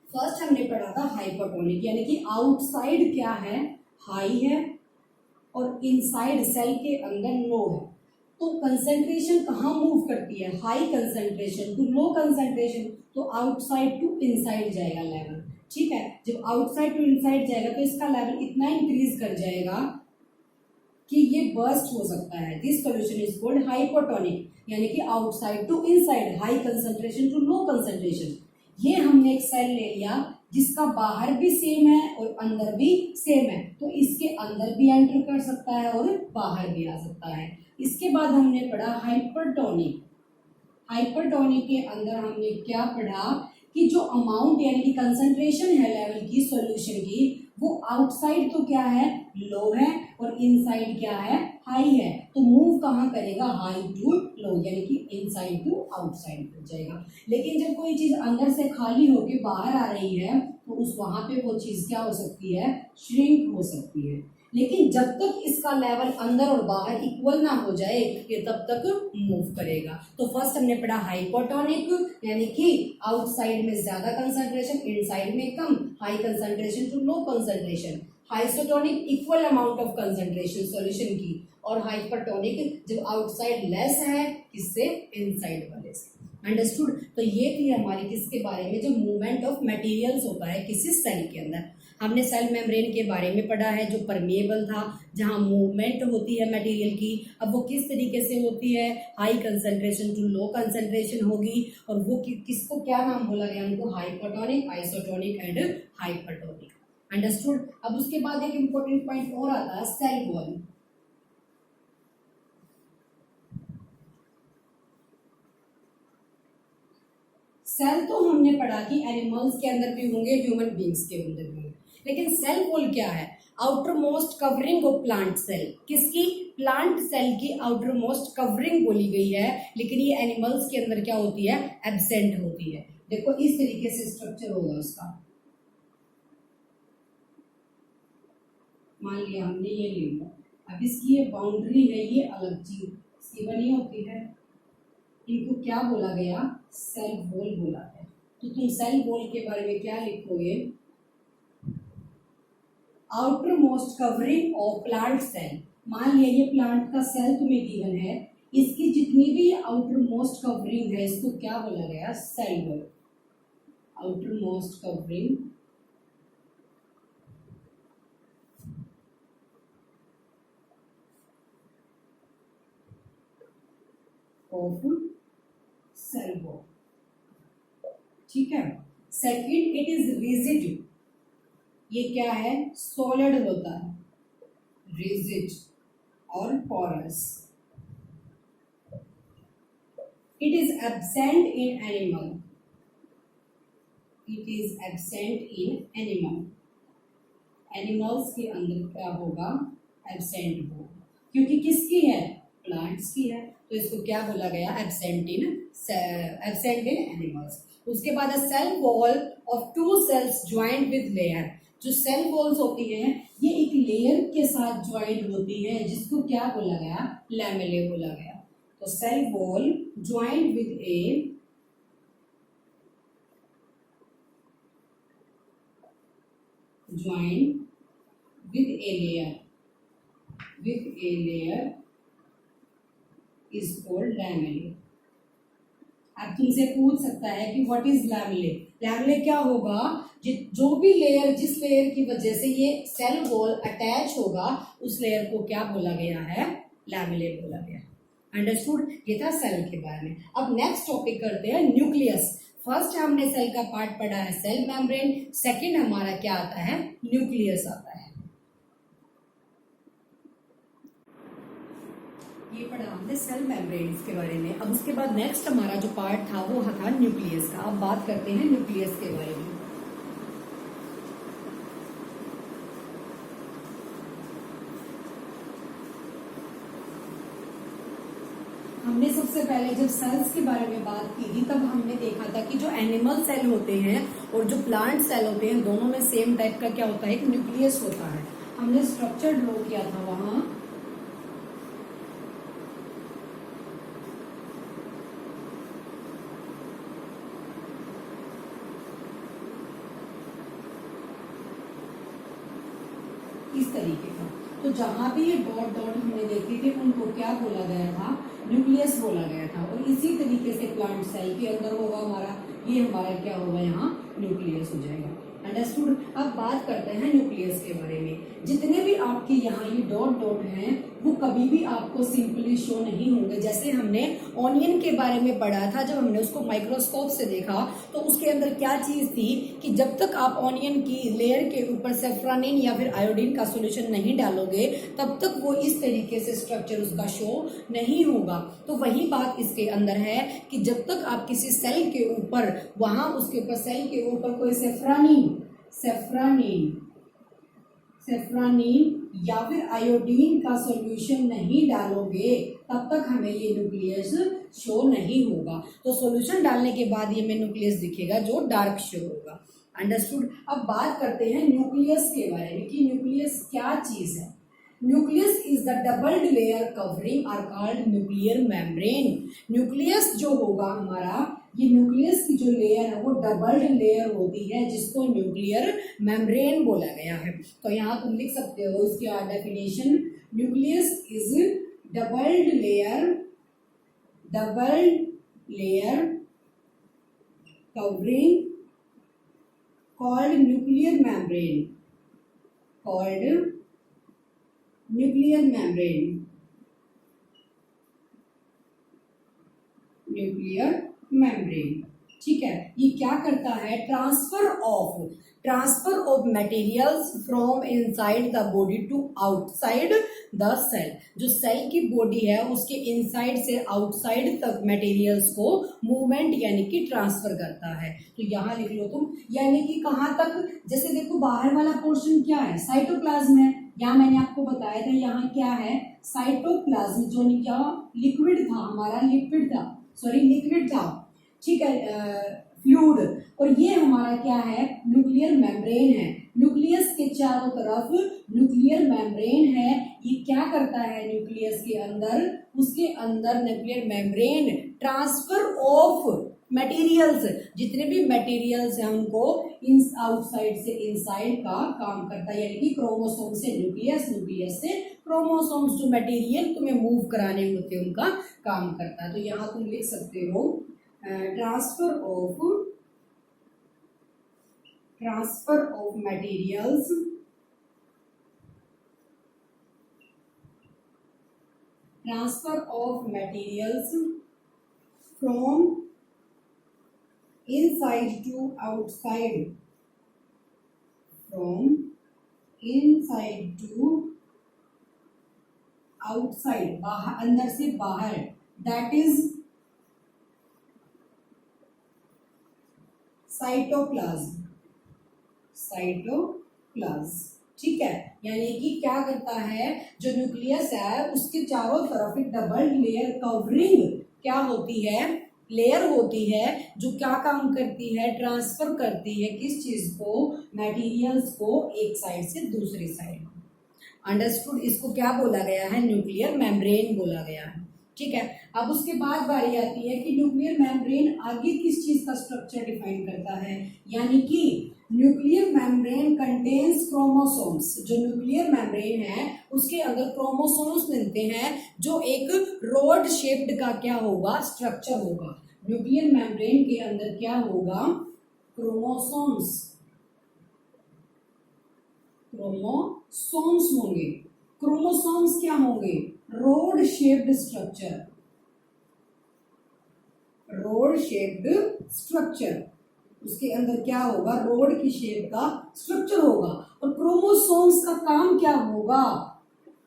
Speaker 1: फर्स्ट हमने पढ़ा था हाइपोटोनिक, यानी कि आउटसाइड क्या है? हाई है और इनसाइड सेल के अंदर लो है। तो कंसंट्रेशन कहाँ मूव करती है? High concentration to low concentration. तो आउटसाइड टू इनसाइड जाएगा लेवल। ठीक है, जब आउटसाइड टू इनसाइड जाएगा तो इसका लेवल इतना इंक्रीज कर जाएगा कि ये बर्स्ट हो सकता है। This solution is called hypotonic, यानी कि outside to inside, high concentration to low concentration. ये हमने एक सेल ले लिया जिसका बाहर भी सेम है और अंदर भी सेम है, तो इसके अंदर भी एंटर कर सकता है और बाहर भी आ सकता है। इसके बाद हमने पढ़ा हाइपरटोनिक। हाइपरटोनिक के अंदर हमने क्या पढ़ा कि जो अमाउंट यानी कि कंसंट्रेशन है लेवल की सॉल्यूशन की, वो आउटसाइड तो क्या है? लो है और इनसाइड क्या है? हाई है। तो मूव कहाँ करेगा? हाई टू लो, यानी कि इनसाइड टू आउटसाइड हो जाएगा। लेकिन जब कोई चीज अंदर से खाली होके बाहर आ रही है तो उस वहां पे वो चीज क्या हो सकती है? श्रिंक हो सकती है। लेकिन जब तक इसका लेवल अंदर और बाहर इक्वल ना हो जाए ये तब तक मूव करेगा। तो फर्स्ट हमने पढ़ा हाइपोटोनिक, यानी कि आउटसाइड में ज्यादा कंसंट्रेशन, इनसाइड में कम, high concentration to low concentration. Isotonic equal amount of concentration solution की, और हाइपरटोनिक जब आउटसाइड लेस है किससे? इनसाइड वाले से। अंडरस्टूड? तो ये थी हमारी किसके बारे में? जो मूवमेंट ऑफ मटेरियल्स होता है किसी सेल के अंदर। हमने सेल मेम्ब्रेन के बारे में पढ़ा है जो परमेएबल था, जहां मूवमेंट होती है मटेरियल की। अब वो किस तरीके से होती है? High concentration to low concentration होगी, और वो किसको क्या नाम बोला गया उनको? Hypotonic, isotonic and hypertonic. Understood? अब उसके बाद एक इंपॉर्टेंट पॉइंट और आता है, सेल वॉल। सेल तो हमने पढ़ा कि एनिमल्स के अंदर भी होंगे, ह्यूमन बींग्स के अंदर भी होंगे, लेकिन सेल वॉल क्या है? Outermost covering of plant cell, किसकी? प्लांट सेल की आउटर मोस्ट कवरिंग बोली गई है, लेकिन ये एनिमल्स के अंदर क्या होती है? एब्सेंट होती है। देखो इस तरीके से स्ट्रक्चर होगा उसका। मान लिया हमने ये ले लिया, अब इसकी ये बाउंड्री है, ये अलग चीज इसकी बनी होती है, इनको क्या बोला गया? सेल वॉल बोला है। तो तुम सेल वॉल के बारे में क्या लिखोगे? Outermost covering of plant cell. मान लिया ये प्लांट का सेल तुम्हें गिवन है, इसकी जितनी भी आउटर मोस्ट कवरिंग है इसको क्या बोला गया? Cell wall. Outermost covering of cell wall, ठीक है। सेकंड, इट इज रिजिड, ये क्या है? सॉलिड होता है, रिजिड और porous. It is absent in animal, it is absent in animal. Animals के अंदर क्या होगा? एब्सेंट होगा, क्योंकि किसकी है? प्लांट्स की है, तो इसको क्या बोला गया? Absent in animals. उसके बाद cell wall of two cells joint with layer. जो सेल वॉल्स होती हैं ये एक लेयर के साथ ज्वाइंट होती है, जिसको क्या बोला गया? लैमेले बोला गया। तो cell wall joint with a layer is called lamellae. अब तुमसे पूछ सकता है कि व्हाट इज लैमेले? लैमेले क्या होगा? जो भी लेयर, जिस लेयर की वजह से ये सेल वॉल अटैच होगा, उस लेयर को क्या बोला गया है? लैमेले बोला गया। अंडरस्टूड? ये था सेल के बारे में। अब नेक्स्ट टॉपिक करते हैं न्यूक्लियस। फर्स्ट हमने सेल का पार्ट पढ़ा है सेल मेम्ब्रेन, सेकंड हमारा क्या आता है? न्यूक्लियस आता है। ये पढ़ा हमने सेल मेम्ब्रेन्स के बारे में। अब उसके बाद नेक्स्ट हमारा जो पार्ट था वो था न्यूक्लियस का। अब बात करते हैं न्यूक्लियस के बारे में। हमने सबसे पहले जब सेल्स के बारे में बात की थी तब हमने देखा था कि जो एनिमल सेल होते हैं और जो प्लांट सेल होते हैं दोनों में सेम टाइप का क्या होता है? एक न्यूक्लियस होता है। हमने स्ट्रक्चर ड्रॉ किया था वहां, इस तरीके का। तो जहां भी ये डॉट डॉट हमने देखी थी उनको क्या बोला गया था? न्यूक्लियस बोला गया था। और इसी तरीके से प्लांट सेल के अंदर होगा हमारा, ये हमारा क्या होगा? यहाँ न्यूक्लियस हो जाएगा। अंडरस्टूड? अब बात करते हैं न्यूक्लियस के बारे में। जितने भी आपके यहाँ ये डॉट डॉट हैं वो कभी भी आपको सिंपली शो नहीं होंगे। जैसे हमने ऑनियन के बारे में पढ़ा था, जब हमने उसको माइक्रोस्कोप से देखा तो उसके अंदर क्या चीज थी कि जब तक आप ऑनियन की लेयर के ऊपर सेफ्रानिन या फिर आयोडीन का सोल्यूशन नहीं डालोगे तब तक वो इस तरीके से स्ट्रक्चर उसका शो नहीं होगा। तो वही बात इसके अंदर है कि जब तक आप किसी सेल के ऊपर, वहां उसके ऊपर सेल के ऊपर कोई सेफ्रानिन या फिर आयोडीन का सॉल्यूशन नहीं डालोगे तब तक हमें ये न्यूक्लियस शो नहीं होगा। तो सॉल्यूशन डालने के बाद ये में न्यूक्लियस दिखेगा जो डार्क शो होगा। अंडरस्टूड? अब बात करते हैं न्यूक्लियस के बारे में कि न्यूक्लियस क्या चीज है। Nucleus is the doubled layer covering are called nuclear membrane. Nucleus जो होगा हमारा, ये न्यूक्लियस की जो लेयर है वो डबल्ड लेयर होती है जिसको न्यूक्लियर मेम्ब्रेन बोला गया है। तो यहाँ तुम लिख सकते हो इसकी definition, nucleus is doubled layer covering called nuclear membrane, nuclear membrane. ठीक है, ये क्या करता है? Transfer transfer of materials from inside the body to outside the cell. जो सेल की बॉडी है उसके इनसाइड से आउटसाइड तक मटेरियल्स को मूवमेंट यानी कि ट्रांसफर करता है। तो यहाँ लिख लो तुम, यानी कि कहाँ तक, जैसे देखो बाहर वाला पोर्शन क्या है, साइटोप्लाज्म है। यहाँ मैंने आपको बताया था यहाँ क्या है, साइटोप्लाज्म, जो क्या लिक्विड था, हमारा लिक्विड था, सॉरी लिक्विड था, ठीक है, फ्लूइड। और ये हमारा क्या है, न्यूक्लियर मेम्ब्रेन है। न्यूक्लियस के चारों तरफ न्यूक्लियर मेम्ब्रेन है। ये क्या करता है न्यूक्लियस के अंदर, उसके अंदर nuclear membrane transfer of materials, जितने भी मटेरियल्स हैं उनको इन आउटसाइड से इनसाइड का काम करता है, यानी कि क्रोमोसोम से न्यूक्लियस, न्यूक्लियस से क्रोमोसोम्स, जो मटेरियल तुम्हें मूव कराने होते हैं उनका काम करता है। तो यहाँ तुम लिख सकते हो transfer of materials from inside to outside, from inside to outside, बाहर, अंदर से बाहर, that is साइटोप्लाज्म, ठीक है। यानी कि क्या करता है, जो न्यूक्लियस है उसके चारों तरफ एक डबल लेयर कवरिंग क्या होती है, लेयर होती है, जो क्या काम करती है, ट्रांसफर करती है किस चीज को, मटेरियल्स को एक साइड से दूसरी साइड। अंडरस्टूड। इसको क्या बोला गया है, न्यूक्लियर मेम्ब्रेन बोला गया है, ठीक है। अब उसके बाद बारी आती है कि न्यूक्लियर मेम्ब्रेन आगे किस चीज का स्ट्रक्चर डिफाइन करता है, यानी कि न्यूक्लियर मेम्ब्रेन कंटेन्स क्रोमोसोम्स। जो न्यूक्लियर मेम्ब्रेन है उसके अंदर क्रोमोसोम्स मिलते हैं, जो एक रोड शेप्ड का क्या होगा, स्ट्रक्चर होगा। न्यूक्लियर मेम्ब्रेन के अंदर क्या होगा, क्रोमोसोम्स होंगे। क्रोमोसोम्स क्या होंगे, रोड शेप्ड स्ट्रक्चर, उसके अंदर क्या होगा, रोड की शेप का स्ट्रक्चर होगा। और क्रोमोसोम्स का काम क्या होगा,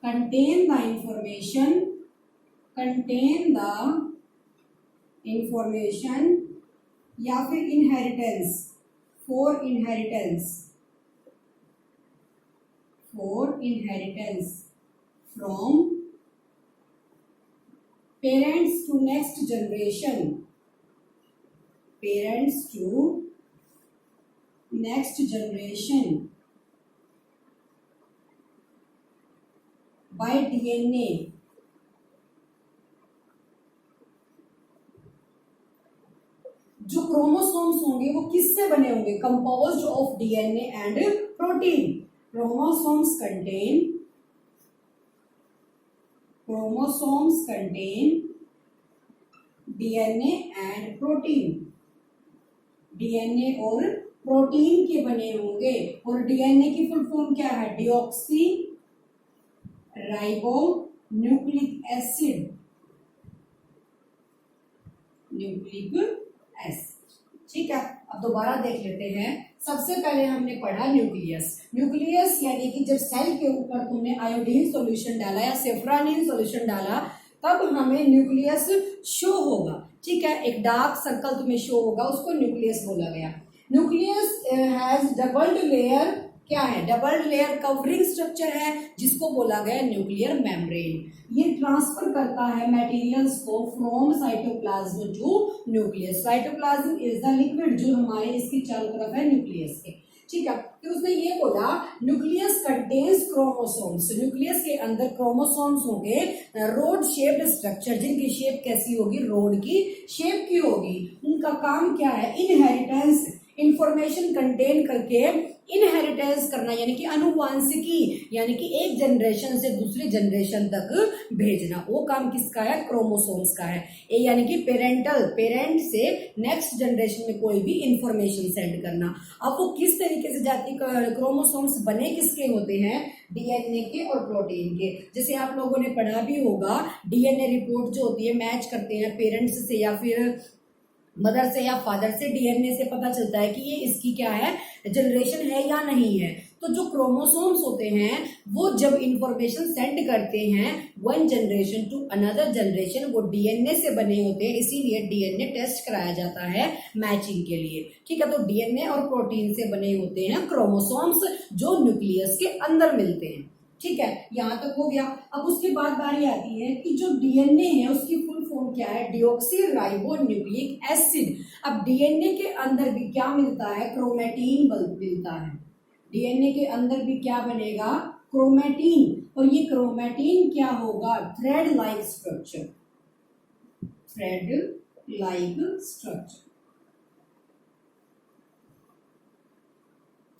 Speaker 1: कंटेन द इंफॉर्मेशन या फिर inheritance, for inheritance from parents to next generation, by DNA. जो क्रोमोसोम्स होंगे वो किससे बने होंगे, composed of DNA and protein. Chromosomes contain DNA and protein, DNA और प्रोटीन के बने होंगे। और डीएनए की फुल फॉर्म क्या है, डीऑक्सी राइबो न्यूक्लिक एसिड, ठीक है। अब दोबारा देख लेते हैं। सबसे पहले हमने पढ़ा न्यूक्लियस यानी कि जब सेल के ऊपर तुमने आयोडीन सॉल्यूशन डाला या सेफ्रानिन सॉल्यूशन डाला तब हमें न्यूक्लियस शो होगा, ठीक है। एक डार्क सर्कल तुम्हें शो होगा, उसको न्यूक्लियस बोला गया। न्यूक्लियस हैज डबल्ड लेयर, क्या है, डबल लेयर कवरिंग स्ट्रक्चर है, जिसको बोला गया न्यूक्लियर मेम्ब्रेन। ये ट्रांसफर करता है मटेरियल्स को from cytoplasm to nucleus. Cytoplasm is the liquid जो हमारे इसके चारों तरफ है न्यूक्लियस के, ठीक है। तो उसने ये बोला न्यूक्लियस कंटेन्स क्रोमोसोम्स, न्यूक्लियस के अंदर क्रोमोसोम्स होंगे, रोड शेप्ड स्ट्रक्चर, जिनकी शेप कैसी होगी, रोड की शेप की होगी। उनका काम क्या है, इनहेरिटेंस, इंफॉर्मेशन कंटेन करके इनहेरिटेंस करना, यानी कि अनुवांशिकी, यानी कि एक जनरेशन से दूसरी जनरेशन तक भेजना। वो काम किसका है, क्रोमोसोम्स का है। यानी कि पेरेंट से नेक्स्ट जनरेशन में कोई भी इंफॉर्मेशन सेंड करना। अब वो किस तरीके से जाती, क्रोमोसोम्स बने किसके होते हैं, डीएनए के और प्रोटीन के। जैसे आप लोगों ने पढ़ा भी होगा, डीएनए रिपोर्ट जो होती है मैच करते हैं पेरेंट्स से या फिर मदर से या फादर से, डीएनए से पता चलता है कि ये इसकी क्या है, जनरेशन है या नहीं है। तो जो क्रोमोसोम्स होते हैं वो जब इंफॉर्मेशन सेंड करते हैं one generation to another generation, वो डीएनए से बने होते हैं, इसीलिए डीएनए टेस्ट कराया जाता है मैचिंग के लिए। ठीक है, तो डीएनए और प्रोटीन से बने होते हैं क्रोमोसोम्स जो न्यूक्लियस के अंदर मिलते हैं। ठीक है, यहाँ तक हो गया। अब उसके बाद बारी आती है कि जो डीएनए है उसकी फुल फॉर्म क्या है, डिऑक्सी राइबो न्यूक्लिक एसिड। अब डीएनए के अंदर भी क्या मिलता है, क्रोमैटिन मिलता है। डीएनए के अंदर भी क्या बनेगा, क्रोमैटिन, और ये क्रोमैटिन क्या होगा, thread like structure, thread like structure,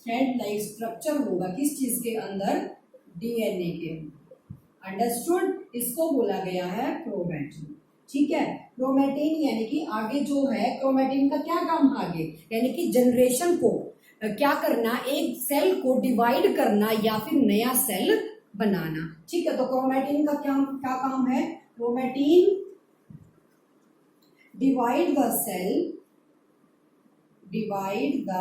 Speaker 1: thread like structure होगा किस चीज के अंदर, डीएनए के। अंडरस्टूड, इसको बोला गया है क्रोमैटिन। ठीक है, क्रोमैटिन यानी कि आगे जो है क्रोमैटिन का क्या काम आगे, यानी कि जनरेशन को क्या करना, एक सेल को डिवाइड करना या फिर नया सेल बनाना। ठीक है, तो क्रोमैटिन का क्या काम है, क्रोमैटिन डिवाइड द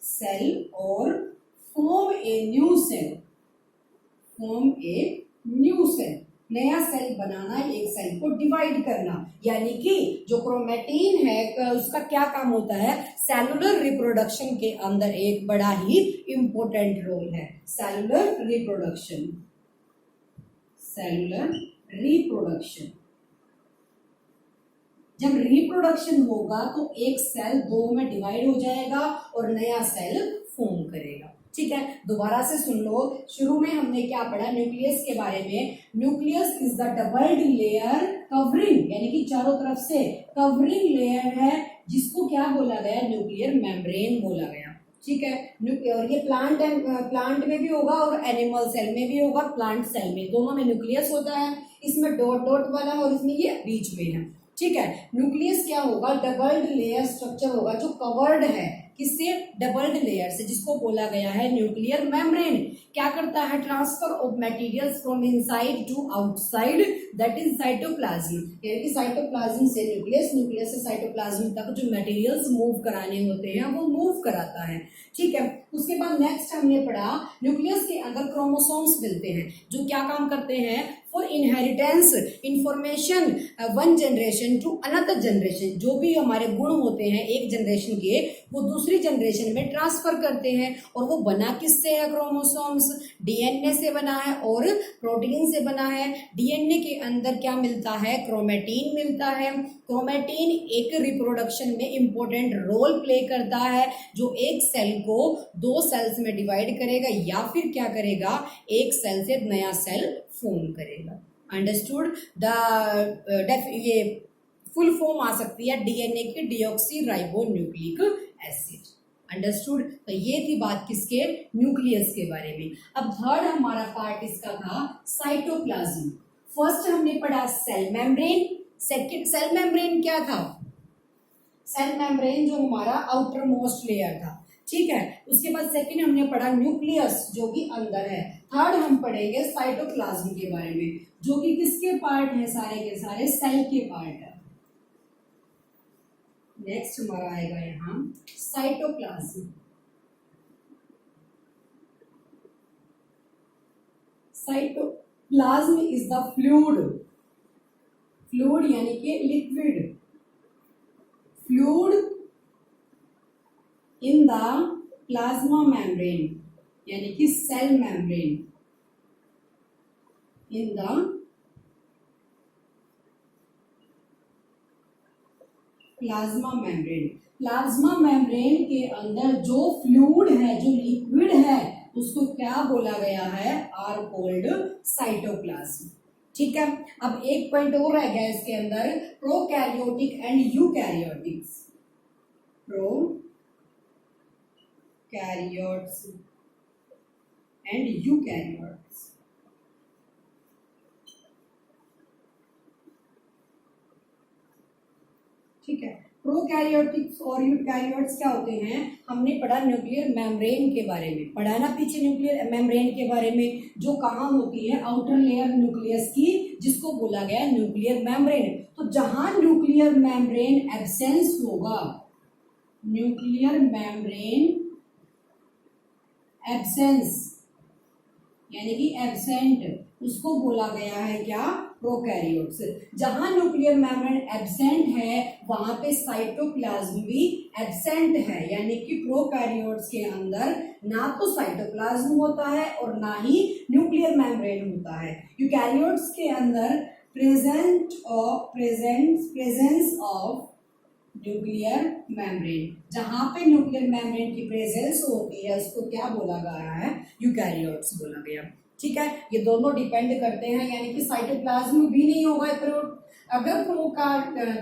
Speaker 1: सेल और फॉर्म ए न्यू सेल, नया सेल बनाना, एक सेल को डिवाइड करना। यानी कि जो क्रोमैटिन है उसका क्या काम होता है, सेलुलर रिप्रोडक्शन के अंदर एक बड़ा ही इंपॉर्टेंट रोल है। सेलुलर रिप्रोडक्शन, जब रिप्रोडक्शन होगा तो एक सेल दो में डिवाइड हो जाएगा और नया सेल फॉर्म करेगा। ठीक है, दोबारा से सुन लो। शुरू में हमने क्या पढ़ा न्यूक्लियस के बारे में, nucleus is the doubled layer covering, यानी कि चारों तरफ से कवरिंग लेयर है जिसको क्या बोला गया, न्यूक्लियर मेम्ब्रेन बोला गया। ठीक है, और ये प्लांट में भी होगा और एनिमल सेल में भी होगा, प्लांट सेल में, दोनों में न्यूक्लियस होता है। इसमें डॉट डॉट वाला है और इसमें ये बीच में है। ठीक है, न्यूक्लियस क्या होगा, डबल्ड लेयर स्ट्रक्चर होगा जो कवर्ड है किससे, डबल्ड लेयर से, जिसको बोला गया है न्यूक्लियर मेम्ब्रेन। क्या करता है, transfer of materials from inside to outside, that is cytoplasm, यानी कि साइटोप्लाज्म से न्यूक्लियस, न्यूक्लियस से साइटोप्लाज्म तक जो मटेरियल्स मूव कराने होते हैं वो मूव कराता है। ठीक है, उसके बाद नेक्स्ट हमने पढ़ा न्यूक्लियस के अंदर क्रोमोसोम्स मिलते हैं जो क्या काम करते हैं, for inheritance information one generation to another generation, जो भी हमारे गुण होते हैं एक जनरेशन के वो दूसरी जनरेशन में ट्रांसफर करते हैं। और वो बना किससे है, क्रोमोसोम्स डीएनए से बना है और प्रोटीन से बना है। डीएनए के अंदर क्या मिलता है, क्रोमैटिन मिलता है। क्रोमैटिन एक रिप्रोडक्शन में इंपॉर्टेंट रोल प्ले करता है, जो एक सेल को दो सेल्स में डिवाइड करेगा या फिर क्या करेगा, एक सेल से नया सेल फॉर्म करेगा। अंडरस्टूड, ये फुल फॉर्म आ सकती है डीएनए की, deoxy ribo nucleic acid. Understood, तो ये थी बात किसके, न्यूक्लियस के बारे में। अब थर्ड हमारा पार्ट इसका था साइटोप्लाज्म। फर्स्ट हमने पढ़ा cell membrane, second cell membrane क्या था, सेल मेम्ब्रेन जो हमारा आउटर मोस्ट लेयर था। ठीक है, उसके बाद सेकंड हमने पढ़ा न्यूक्लियस जो कि अंदर है। थर्ड हम पढ़ेंगे साइटोप्लाज्म के बारे में जो कि किसके पार्ट है, सारे के सारे सेल के पार्ट है। नेक्स्ट हमारा आएगा यहाँ cytoplasm. Cytoplasm is the fluid यानी कि liquid, fluid in the plasma membrane यानी कि cell membrane, in the plasma membrane. Plasma membrane के अंदर जो फ्लूइड है, जो लिक्विड है, उसको क्या बोला गया है, आर कॉल्ड साइटोप्लाज्म। ठीक है, अब एक पॉइंट और रह गया इसके अंदर, prokaryotic and eukaryotics. Prokaryotes and eukaryotes. ठीक है, प्रोकैरियोटिक्स और यूकैरियोट्स क्या होते हैं, हमने पढ़ा न्यूक्लियर मेम्ब्रेन के बारे में, पढ़ा ना पीछे न्यूक्लियर मेम्ब्रेन के बारे में, जो कहाँ होती है, आउटर लेयर न्यूक्लियस की, जिसको बोला गया न्यूक्लियर मेम्ब्रेन। तो जहां न्यूक्लियर मेम्ब्रेन एब्सेंस होगा, न्यूक्लियर मेम्ब्रेन एब्सेंस यानी कि एब्सेंट, उसको बोला गया है क्या, प्रोकैरियोट्स। जहां न्यूक्लियर मेम्ब्रेन एब्सेंट है वहां पे साइटोप्लाज्म भी एब्सेंट है, यानी कि प्रोकैरियोट्स के अंदर ना तो साइटोप्लाज्म होता है और ना ही न्यूक्लियर मेम्ब्रेन होता है। यूकैरियोट्स के अंदर प्रेजेंस ऑफ न्यूक्लियर मेम्ब्रेन, जहां पे न्यूक्लियर मेम्ब्रेन की प्रेजेंस होती है उसको क्या बोला गया है, यूकैरियोट्स बोला गया। ठीक है, ये दोनों डिपेंड करते हैं, यानी कि साइटोप्लाज्म भी नहीं होगा अगर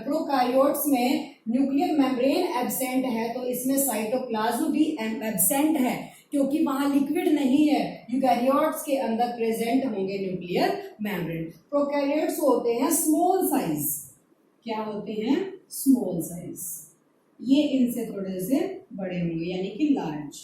Speaker 1: प्रोकैरियोट्स में न्यूक्लियर मेम्ब्रेन एब्सेंट है तो इसमें साइटोप्लाज्म भी एब्सेंट है, क्योंकि वहां लिक्विड नहीं है। यूकैरियोट्स के अंदर प्रेजेंट होंगे न्यूक्लियर मेम्ब्रेन। प्रोकैरियोट्स होते हैं स्मॉल साइज, क्या होते हैं, स्मॉल साइज, ये इनसे थोड़े से बड़े होंगे यानी कि लार्ज।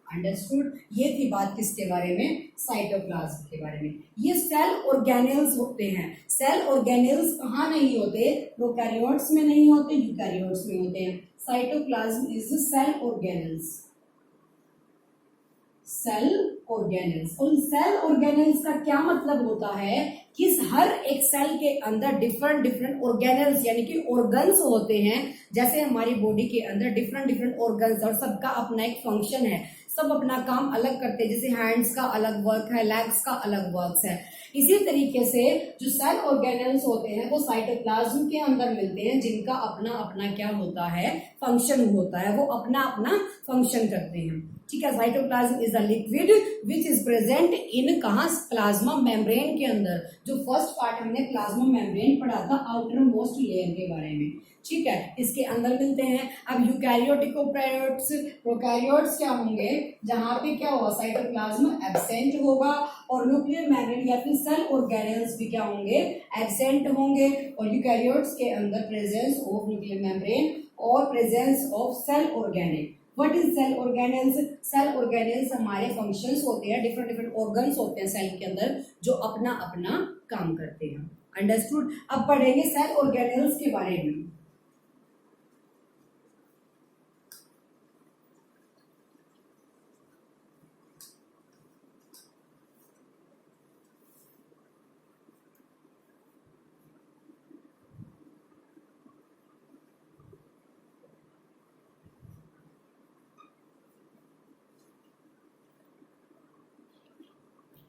Speaker 1: अंडरस्टूड। ये थी बात किसके बारे में, साइटोप्लाज्म के बारे में। ये सेल ऑर्गेनेल्स होते हैं। सेल ऑर्गेनेल्स कहाँ नहीं होते, प्रोकैरियोट्स में नहीं होते, यूकैरियोट्स में होते हैं। Cytoplasm is cell organelles, cell organelles. और सेल ऑर्गेनेल्स का क्या मतलब होता है कि हर एक सेल के अंदर डिफरेंट डिफरेंट ऑर्गेनेल्स यानी कि ऑर्गन्स होते हैं। जैसे हमारी बॉडी के अंदर डिफरेंट डिफरेंट ऑर्गन्स और सबका अपना एक फंक्शन है, सब अपना काम अलग करते हैं। जैसे हैंड्स का अलग वर्क है, लेग्स का अलग वर्क है। इसी तरीके से जो सेल ऑर्गेनेल्स होते हैं वो साइटोप्लाज्म के अंदर मिलते हैं, जिनका अपना अपना क्या होता है, फंक्शन होता है, वो अपना अपना फंक्शन करते हैं। ठीक है, cytoplasm is a liquid which is present in कहाँ, प्लाज्मा मेम्ब्रेन के अंदर। जो फर्स्ट पार्ट हमने प्लाज्मा मेम्ब्रेन पढ़ा था, आउटर मोस्ट लेयर के बारे में। ठीक है, इसके अंदर मिलते हैं। अब यूकैरियोटिक प्रोकैरियोट्स क्या होंगे, जहां पे क्या होगा, साइटोप्लाज्म एब्सेंट होगा और न्यूक्लियर मेम्ब्रेन या फिर सेल ऑर्गेनेल्स भी क्या होंगे, एब्सेंट होंगे। और यूकैरियोट्स के अंदर प्रेजेंस ऑफ न्यूक्लियर मेम्ब्रेन और presence of cell organelle. What is cell organelles, cell organelles हमारे फंक्शंस होते हैं, डिफरेंट डिफरेंट ऑर्गन्स होते हैं सेल के अंदर जो अपना अपना काम करते हैं। अंडरस्टूड। अब पढ़ेंगे सेल ऑर्गेनेल्स के बारे में।